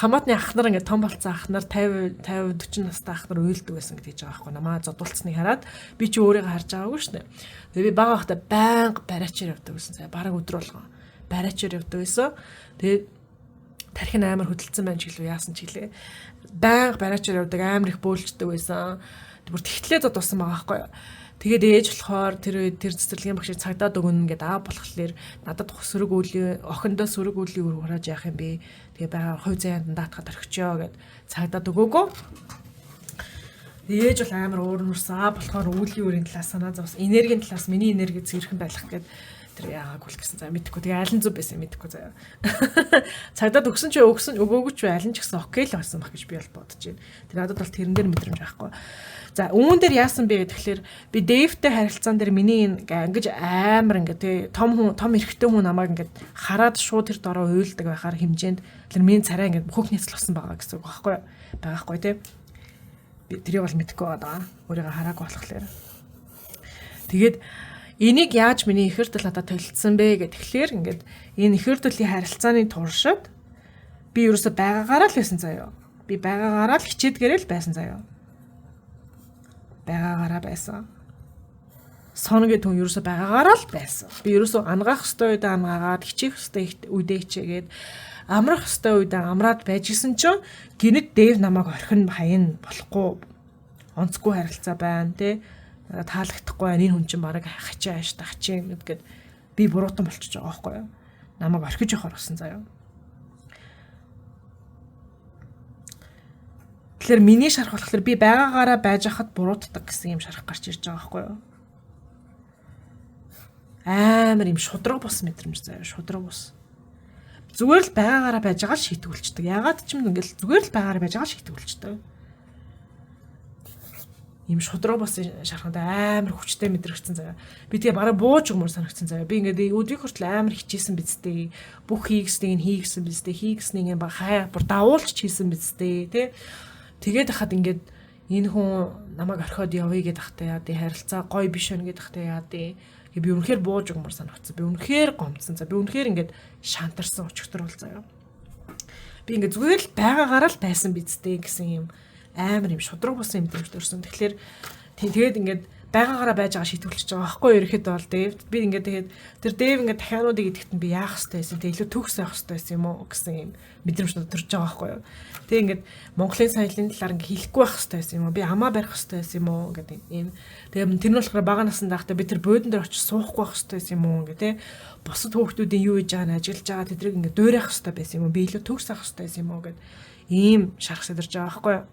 Хамаатны ах нар ингээд том болцсон ах нар 50 40 настай ах нар уйлдаг байсан гэж байгаа байхгүй. Намаа зодуулцсныг хараад би чи өөрийгөө харж байгаагүй шнэ. Тэгээ би бага байхдаа байнга бариачаар явдаг байсан заяа. Бараг өдөр болгоо бариачаар явдаг байсан. Тэгээд тархин амар хөдөлсөн байна ч гэлээ яасан ч гэлээ. Байнга бариачаар явдаг амар их бөөлждөг байсан. Бүр тэгтлээ зодуулсан байгаа байхгүй юу. Тэгээд ээж болохоор тэр цэцэрлэгийн багшийг цагдаад өгнө гэдэг болохоор надад сөрөг үлийн охиндоо сөрөг үлийн үр хурааж яах юм бэ? Тэгээ байгаа хувь заяанд даатахад орхичоо гэд цагдаад өгөөгөө. Ээж бол амар уурнурсаа болохоор үлийн үрийн талаас санаа зовс энергийн талаас миний энерги зэрхэн байлгах гэд тэр яагаагүй л гэсэн. За мэдэхгүй. Тэгээ аль нь зүв байсан мэдэхгүй заяа. Цагдаад өгсөн ч өгөөгүй ч аль нь ч гэсэн окей л байсан баг гэж би бол бодож байна. Тэр надад бол тэрэн дээр мэдрэмж байхгүй. За үүн дээр яасан бэ гэхээр би Дэвтэй харилцаан дээр миний ингэж амар ингээ том эрэгтэй хүн намайг ингээ хараад шууд тэр дороо уйлдаг байхаар хэмжээнд тэр миний царай ингээ бүхөх няцлсан байгаа гэсэн үг байхгүй байгаахгүй тий. Би тэрийг бол мэдэхгүй байгаа. Өөрийгөө хараагүй болохоор. Тэгээд энийг яаж миний ихэрдэл надад толилцсон бэ гэхээр ингээд энэ ихэрдэлийн харилцааны туршид би ерөөсө байгаагаараа л байсан заяа. Би байгаагаараа л хичээдгээрээ л байсан заяа. Байгаагаараа байсан. Соногийн түн ерөөсө байгаагаараа л байсан. Би ерөөсө ангаах хөстэй үедээ ангаагаад хичээх хөстэй үедээ хичээгээд амрах хөстэй үедээ амраад байжсэн чинь гинэд Дэв намайг орхин хаян болохгүй онцгүй харилцаа байна тий. Таалагдахгүй энэ хүн чинь бараг хачаа ааштай хачаа гэдгээд би буруутан болчихж байгаа байхгүй юу. Намайг орхиж явахаар болсон заяа. Тэгэхээр миний шарах болохоор би байгаагаараа байж хахад буруутдаг гэсэн юм шарах гарч ирж байгаа байхгүй юу. Амар юм шудраг бус мэдрэмж заяа шудраг бус. Зүгээр л байгаагаараа байж байгаа л шийтгүүлчдэг. Ягаад ч юм ингээл зүгээр л байгаараа байж байгаа л шийтгүүлчдэг. Ийм шудраг бос шарханд амар хүчтэй мэдрэгцэн заяа. Би тэгээ бараа бууж өгмөр санагдсан заяа. Би ингээд өдрийн хүртэл амар хичээсэн бидтэй. Бүх хийгснийг хийгсэн бидтэй. Хийгснийг хай бүр давуулж хийсэн бидтэй, тэ. Тэгээд хахад ингээд энэ хүн намайг орхиод явъя гэдэг хахтай яа тий харилцаа гоё биш өн гэдэг хахтай яа тий. Би үнэхээр бууж өгмөр санагдсан. Би үнэхээр гомдсон. За би үнэхээр ингээд шантарсан өчтөр бол заяа. Би ингээд зүгээр л байгаагаараа л байсан бидтэй гэсэн юм амар юм шудраг болсон мэдрэмж төрсөн. Тэгэхээр тэгээд ингээд байгаагаараа байж байгаа шийтгүүлчихэж байгаа байхгүй ерөөхдөө бол Дэв би ингээд тэгээд тэр Дэв ингээд дахиануудыг идэхэд нь би яах хэрэгтэй байсан тэг илүү төгс авах хэрэгтэй байсан юм уу гэсэн юм мэдрэмж төрж байгаа байхгүй юу. Тэг ингээд Монголын соёлын талаар ингээд хэлэхгүй байх хэрэгтэй байсан юм уу би амаа барих хэрэгтэй байсан юм уу гэдэг юм. Тэгээд тэр нь болохоор бага наснд байхдаа би тэр буудан дээр очиж суухгүй байх хэрэгтэй байсан юм уу ингээд те бусад хүүхдүүдийн юу хийж байгааг нь ажиллаж байгаа тэдрийг ингээд дуурайх хэрэгтэй байсан юм уу би илүү төгс авах хэрэгтэй байсан юм уу гэд ийм шарах сэдэрж байгаа байхгүй юу.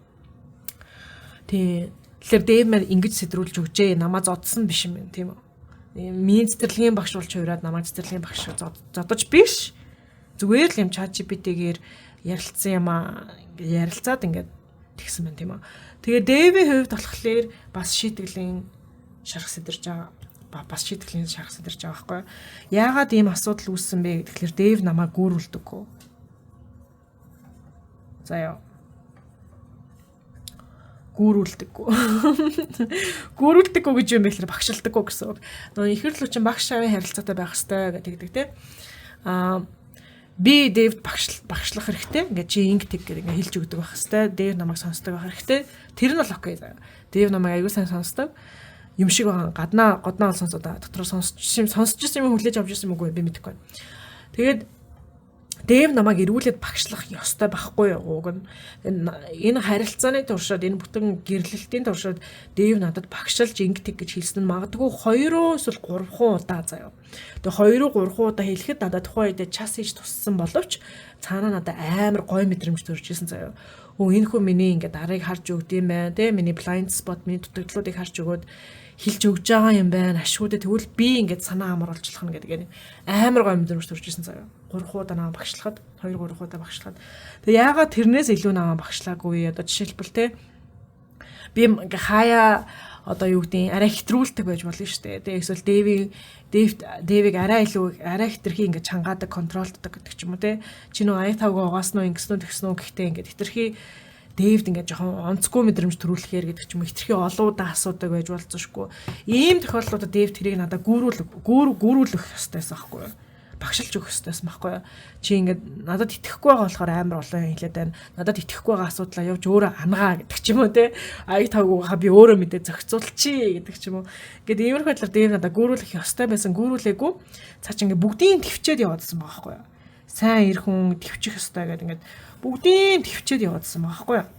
Тэгэхээр Дэв маань ингэж сэдрүүлж өгчээ намаа зодсон биш юм тийм үү. Миний цэцэрлэгийн багш болж хувираад намаа цэцэрлэгийн багш зодож биш. Зүгээр л юм ChatGPT-гээр ярилцсан юм аа ярилцаад ингээд тэгсэн байна тийм үү. Тэгээ Дэвийн хувьд болохоор бас шийтгэлийн шарах сэдэрж байгаа бас шийтгэлийн шарах сэдэрж байгаа байхгүй юу. Яагаад ийм асуудал үүссэн бэ гэхээр Дэв намаа гүүрүүлдэггүй. За яа гүүрүүлдэггүй. Гүүрүүлдэггүй гэж юм бэ гэхээр багшилдаггүй гэсэн үг. Нөгөө ихэр лүү чинь багш авийн харилцаатай байх хэрэгтэй гэдэг тийм. Би Дэвд багшлах хэрэгтэй. Ингээ чи инг тэг гэдэг ингээ хэлж өгдөг байх хэрэгтэй. Дэв намайг сонсдог байх хэрэгтэй. Тэр нь бол окей. Дэв намайг аягүй сайн сонсдог. Юм шиг байгаа. Годноо бол сонсоод дотроо сонсож юм хүлээж авч ирсэн юм уу би мэдэхгүй байна. Тэгээд Дэв намайг эргүүлээд багшлах ёстой байхгүй юу уг нь энэ харилцааны туршид энэ бүтэн гэрлэлтийн туршид Дэв надад багшилж ингэдэг гэж хэлсэн нь магадгүй 2 эсвэл 3 удаа заяа. Тэгээ 2 3 удаа хэлэхэд надад тухайн үед час хийж туссан боловч цаанаа надад амар гой мэдрэмж төрж ирсэн заяа. Энэ хүн миний ингээд арыг харж өгд юм байна те миний blind spot миний дутагдлуудыг харж өгөөд хэлж өгж байгаа юм байна. Ашгуудаа тэгвэл би ингээд санаа амар олжлох нь гэдэг амар гой мэдрэмж төрж ирсэн заяа. 3 удаа намайг багшлахад 2 3 удаа багшлахад тэгээ яагаад тэрнээс илүү намайг багшлаагүй одоо жишээлбэл те би ингээ хаяа одоо юу гэдэг арай хэтрүүлдэг байж болно шүү дээ тэгээ эсвэл Дэвийг арай хитрхи ингээ чангаадаг контролддог гэдэг ч юм уу те чи нөө аяг тавгаа угааснаа ингэснүү тэгснүү гэхдээ ингээ хитрхи Дэвд ингээ жоохон онцгүй мэдрэмж төрүүлэхээр гэдэг ч юм уу хитрхи олоудаа асуудаг байж болцсошгүй ийм тохиолдлуудад Дэв тэрийг надад гүүрүүлэх ёстойсэн байхгүй юу багшилж өгөх хэрэгтэйсэн байхгүй юу. Чи ингээд надад итгэхгүй байгаа болохоор амар олон хэлээд байна. Надад итгэхгүй байгаа асуудлаа явж өөрөө ангаа гэдэг ч юм уу те. Аяг тавгуугаа би өөрөө мэдээ зохицуулчих гэдэг ч юм уу. Ингээд иймэрхүү байдлаар Дэв надад гүүрүүлэх ёстой байсан гүүрүүлээгүй. Цаа чи ингээд бүгдийн төвчээд яваадсан байгаа байхгүй юу. Сайн ир хүн төвчих ёстой гэдэг ингээд бүгдийн төвчээд яваадсан байгаа байхгүй юу.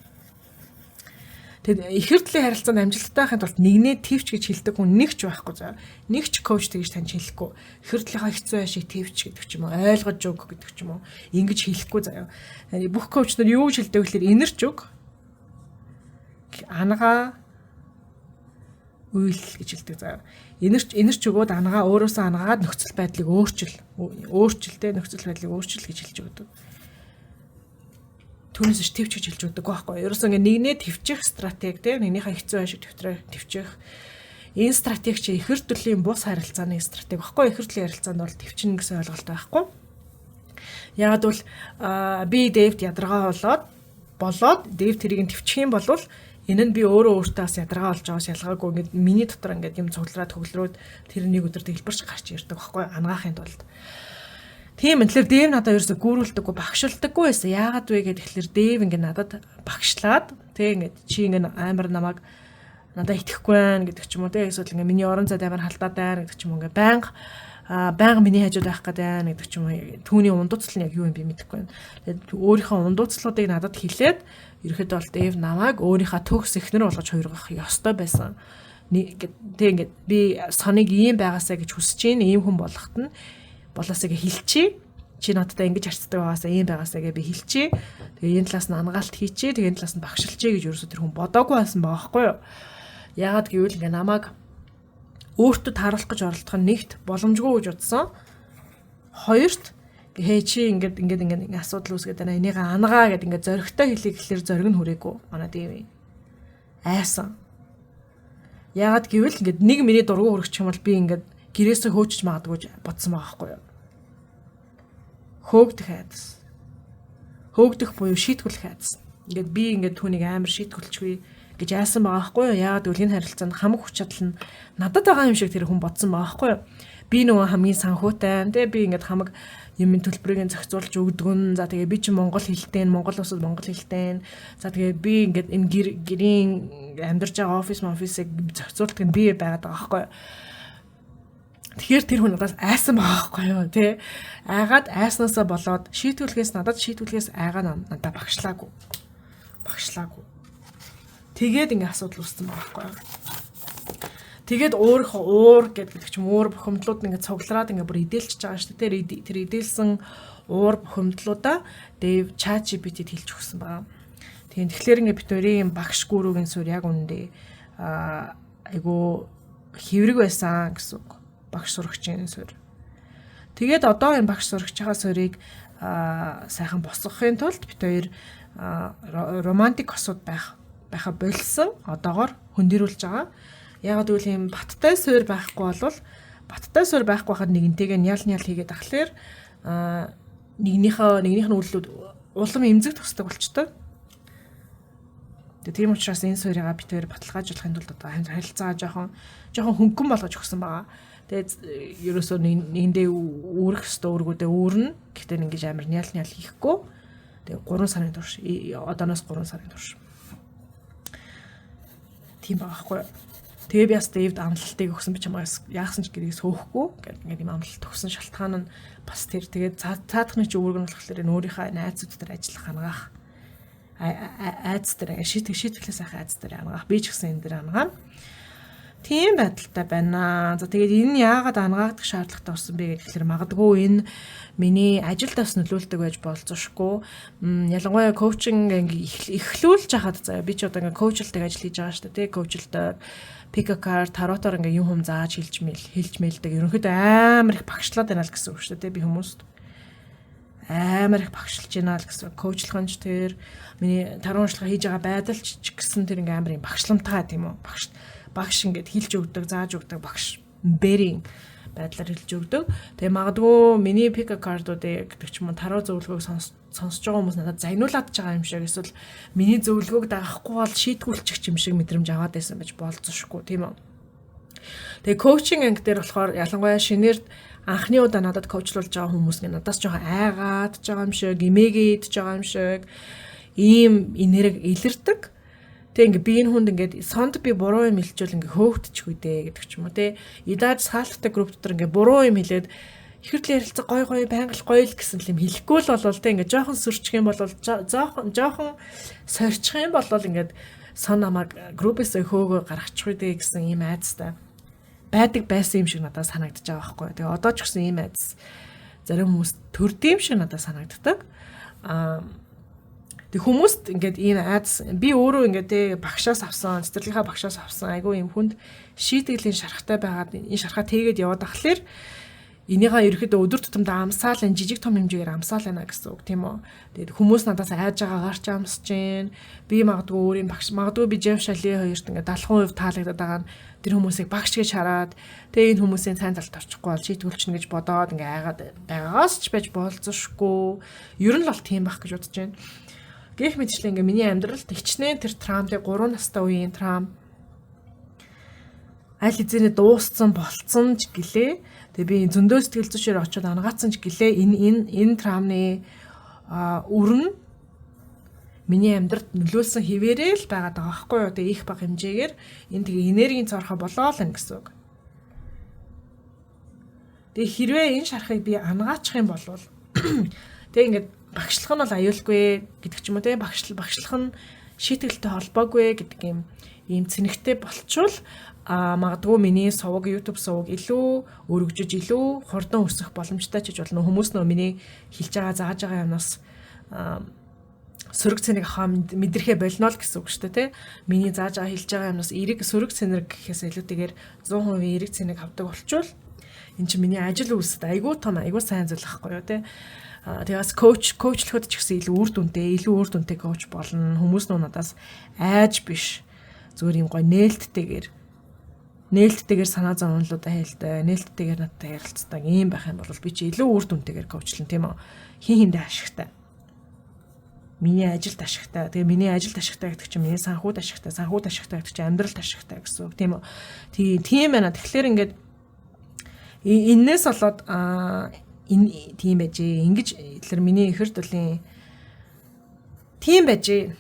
Тэгээд ихэрдлийн харилцаанд амжилттай байхын тулд нэгнээ твч гэж хэлдэг хүн нэг ч байхгүй заа. Нэг ч коуч тэгж таньж хэлэхгүй. Ихэрдлийнхаа хэцүү ашиг твч гэдэг ч юм уу, ойлгож өг гэдэг ч юм уу. Ингэж хэлэхгүй заа. Бүх коуч нар юу гэж хэлдэг вэ гэхээр инэрч өг. Ангаа үйл гэж хэлдэг заа. Инэрч өгөөд ангаа өөрөөсөө ангаагаад нөхцөл байдлыг өөрчилтэй нөхцөл байдлыг өөрчил гэж хэлж өгдөг. Түүнээс ч твч гэж хэлж өгдөг байхгүй. Ерөөсөө ингээ нэгнээ твчих стратеги те нэгнийхээ хэцүү ашиг твчих. Энэ стратеги чи ихэр төрлийн бус харилцааны стратеги байхгүй. Ихэр төрлийн харилцаанд бол твчин гэсэн ойлголт байхгүй. Яагад бол би Дэвд ядаргаа болоод Дэв тэрийг твчих юм бол энэ нь би өөртөө бас ядаргаа болж байгаас ялгаагүй ингээ миний дотор ингээ юм цуглараад хөглөрөөд тэр нэг өдөр дэлбэрч гарч ирдэг байхгүй. Ангаахын тулд. Тийм энэ Дэв надад ерөөсө гүүрүүлдэггүй багшилдаггүй байсан. Яагаад вэ гэхээр Дэв ингээ надад багшлаад тэг ингээ чи ингээ амар намайг надад итгэхгүй байна гэдэг ч юм уу тэг эсвэл ингээ миний орон зайд амар халдаад байна гэдэг ч юм уу ингээ байнга миний хажууд байх гэдэг байна гэдэг ч юм уу. Түүний ундууцал нь яг юу юм би мэдэхгүй байна. Тэгээд өөрийнхөө ундууцлуудыг надад хэлээд ерөөхдөө бол Дэв намайг өөрийнхөө төгс эхнэр болгож хувиргах ёстой байсан. Тэг ингээ би соныг ийм байгаасаа гэж хүсэж чинь ийм хүн болохт нь болоосыг хэлчихье. Чи надтай ингэж харцдаг байгаасаа ийм байгаасаа гэж би хэлчихье. Тэгээ энэ талаас нь ангаалт хийчихье. Тэгээ энэ талаас нь багшилчээ гэж ерөөсө тэр хүн бодоогүй байсан байгаа байхгүй юу? Яагаад гэвэл ингээ намайг өөртөө тааруулах гэж оролдох нь нэгт боломжгүй гэж утсан. Хоёрт чи ингээд асуудал үүсгээд байна. Энийг ангаа гэдэг ингээ зоригтой хэлий гэхэлэр зориг нь хүрээгүй. Манай Дэв айсан. Яагаад гэвэл ингээд нэг миний дургу хүрэх юм бол би ингээд гэрээсээ хөөчж магадгүй бодсон байгаа байхгүй юу? Хөөгдөх айдас. Хөөгдөх буюу шийтгүүлэх айдас. Ингээд би ингээд түүнийг амар шийтгүүлчихвээ гэж айсан байгаа байхгүй юу? Яагаад гэвэл энэ харилцаанд хамаг хүч чадал нь надад байгаа юм шиг тэр хүн бодсон байгаа байхгүй юу? би нөгөө хамгийн санхүүтай. Тэгээ би ингээд хамаг юмын төлбөрийг зохицуулж өгдөг нь. За тэгээ би чи Монгол хэлтэй, Монгол улсад Монгол хэлтэй. За тэгээ би ингээд энэ гэрийн амьдарч байгаа офисыг зохицуулдаг нь би байгаад байгаа байхгүй. Тэгэхээр тэр хүн надаас айсан байгаа байхгүй юу тий. Айгаад айснаасаа болоод надад шийтгүүлэхээс айгаа надад багшлаагүй. Тэгээд ингээ асуудал үүссэн байгаа байхгүй юу. Тэгээд уур гэдэг ч юм уур бухимдлууд ингээ цуглараад ингээ бүр идэлчихэж байгаа шүү дээ. Тэр идэлсэн уур бухимдлуудаа Dev ChatGPT-д хэлж өгсөн байгаа. Тэгэхээр ингээ бит хоёрын багш гүрүүгийн суурь яг үндэ айгу хэврэг байсан гэсэн үг. Багш сурагчийн суурь. Тэгээд одоо энэ багш сурагч байгаа суурийг сайхан босгохын тулд бит хоёр романтик осууд байха болсон. Одоогоор хөндөрүүлж байгаа. Яг гэвэл ийм баттай суурь байхгүй хахад нэгнтэйгээ нял хийгээд ахлаар нэгнийх нь үйлдэлүүд улам эмзэг тусдаг болчтой. Тийм учраас энэ суурьгаа бит хоёр баталгаажуулахын тулд одоо харилцаа жоохон хөнгөн болгож өгсөн байгаа. Тэгээд ерөөсөө нэгэндээ үүрэх ёстой үүргүүдээ үүрнэ. Гэхдээ ингэж амар нял хийхгүй. Тэгээд 3 сарын турш одооноос 3 сарын турш. Тийм байгаа байхгүй. Тэгээ би бас Дэвд амлалтыг өгсөн би чамаас яахсан ч гэдгийг сөөхгүй гэдэг ингээд юм амлалт өгсөн шалтгаан нь бас тэр тэгээд цаадахны чи үүрэг нь болохоор энэ өөрийнхөө найзууд дээр ажиллах хангаах айц дээр шийтгэлээс айх айц дээр хангаах би ч гэсэн энэ дээр хангаана. Тийм байдалтай байна. За тэгээд энэ яагаад ангаагдах шаардлагатай болсон бэ гэхээр магадгүй энэ миний ажилд бас нөлөөлдөг байж болзошгүй. Ялангуяа коучинг ингээ эхлүүлж хахад заяа би ч одоо ингээ коучлдаг ажил хийж байгаа шүү дээ. Коучлдаг пикакар таротоор ингээ юм хүм зааж хэлж мэлдэг. Ерөнхийдөө амар их багшлаад байна л гэсэн үг шүү дээ. Би хүмүүст амар их багшилж байна л гэсэн. Коучлахынч тэр миний таруу уншлага хийж байгаа байдал ч гэсэн тэр ингээ амар юм багшламтаа тийм үү. Багш ингээд хэлж өгдөг, зааж өгдөг багш бэрийн байдлаар хэлж өгдөг. Тэгээ магадгүй миний пика кардуудыг гэдэг ч юм уу таруу зөвлөгөөг сонсож байгаа хүмүүс надад загнуулаад байгаа юм шиг эсвэл миний зөвлөгөөг дагахгүй бол шийтгүүлчих юм шиг мэдрэмж аваад байсан байж болзошгүй тийм үү. Тэгээ коучинг анги дээр болохоор ялангуяа шинээр анхны удаа надад коучлуулж байгаа хүмүүс надаас жоохон айгаад байгаа юм шиг, эмээгээд байгаа юм шиг ийм энерги илэрдэг. Тэг ингээ би энэ хүнд ингээд сонд би буруу юм хэлчихвэл ингээ хөөгдчихгүй дээ гэдэг ч юм уу те. Идаж саалттай групп дотор ингээ буруу юм хэлээд ихэрл ярилцаг гой байнга л гоё л гэсэн юм хэлэхгүй л болвол те ингээ жоохон сөрчих юм бол жоохон сорчих юм бол ингээд сон намайг группээс хөөгөө гаргачих үү гэсэн ийм айцтай байдаг байсан юм шиг надад санагдаж байгаа байхгүй. Тэгээ одоо ч гэсэн ийм айц зарим хүмүүс төрдөм шиг надад санагддаг. Тэг хүмүүст ингээд ийм айц би өөрөө ингээд багшаас авсан, цэцэрлэгийнхаа багшаас авсан айгүй юм хүнд шийтгэлийн шарахтай байгаад энэ шархаа тэгээд яваад ахлаар энийгээ ерөөхдөө өдөр тутамдаа амсаал энэ жижиг том хэмжээгээр амсаал байна гэсэн үг тийм үү. Тэгээд хүмүүс надаас айж байгаа гарч амсаж гин. Би магадгүй өөрийн багш магадгүй би Жев Шали хоёрт ингээд 70% таалагдаад байгаа нь тэр хүмүүсийг багш гэж хараад тэгээд энэ хүмүүсийн сайн талд орчихгүй бол шийтгүүлчихнэ гэж бодоод ингээд айгаад байгаагаас ч байж болзошгүй. Ер нь л тийм байх гэж бодож байна. Гэх мэтчлэн ингээ миний амьдралд хичнээн тэр травмыг 3 настай үеийн травм аль хэзээ дууссан болцсон ч гэлээ. Тэгээ би зөндөө сэтгэл зүйчээр очиод ангаацсан ч гэлээ. Энэ травмны өрн миний амьдралд нөлөөлсөн хിവэрээ л байгаад байгаа байхгүй юу. Тэгээ их баг хэмжээгээр энэ тэгээ энергийн цорхоо болоо л энэ гэсэн үг. Тэгээ хэрвээ энэ шархыг би ангаачих юм бол тэгээ ингээд багшлах нь бол аюулгүй гэдэг ч юм уу те багшлах нь шийтгэлтэй холбоогүй гэдэг ийм цэнэгтэй болчвол магадгүй миний сувг YouTube сувг илүү өргөжөж илүү хурдан өсөх боломжтой ч гэж болно. Хүмүүс нөө миний хэлж байгаа зааж байгаа юмнаас сөрөг цэнийг авах мэдрэхэ болно л гэсэн үг шүү дээ те. Миний зааж байгаа хэлж байгаа юмнаас эрэг сөрөг цэнэг гэхээс илүүтэйгээр 100% эрэг цэнийг авдаг болчвол эн чинь миний ажил үйлсэд айгүй том айгүй сайн зүйл ахгүй юу те. Тэгээс коучлоход ч гэсэн илүү үр дүнтэй коуч болно. Хүмүүс нөө надаас айж биш. Зүгээр юм гоё нээлттэйгээр санаа зовлонлуудаа хэлдэг. Нээлттэйгээр надтай ярилцдаг юм байх юм бол би чи илүү үр дүнтэйгээр коучлан тийм үү. Хиндэ ашигтай. Миний ажилд ашигтай. Тэгээ миний ажилд ашигтай гэдэг чинь миний санхуд ашигтай гэдэг чинь амьдралд ашигтай гэсэн үг тийм үү. Тийм байна. Тэгэхээр ингээд Энээс болоод энэ тийм байжээ. Ингэж тэр миний ихэр тулийн тийм байжээ.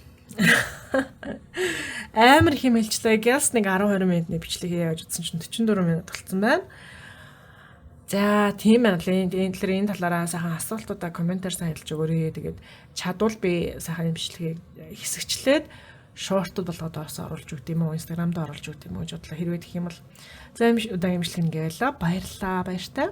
Амар хэмэлчлээ. Гялс нэг 12 минутны бичлэг яаж утсан чинь 44 минут болцсон байна. За тийм байна лээ. Энэ талаараа сайхан асуултуудаа комментаар сайн хэлж өгөөрэй. Тэгээд чадвал би сайхан бичлэгийг хэсэгчлээд шортууд болгоод оруулж өгд юм уу, инстаграмд оруулж өгд юм уу гэж бодлоо. Хэрвээ тэгэх юм бол за удаагийн бичлэг ингээ байлаа. Баярлалаа. Баяртай.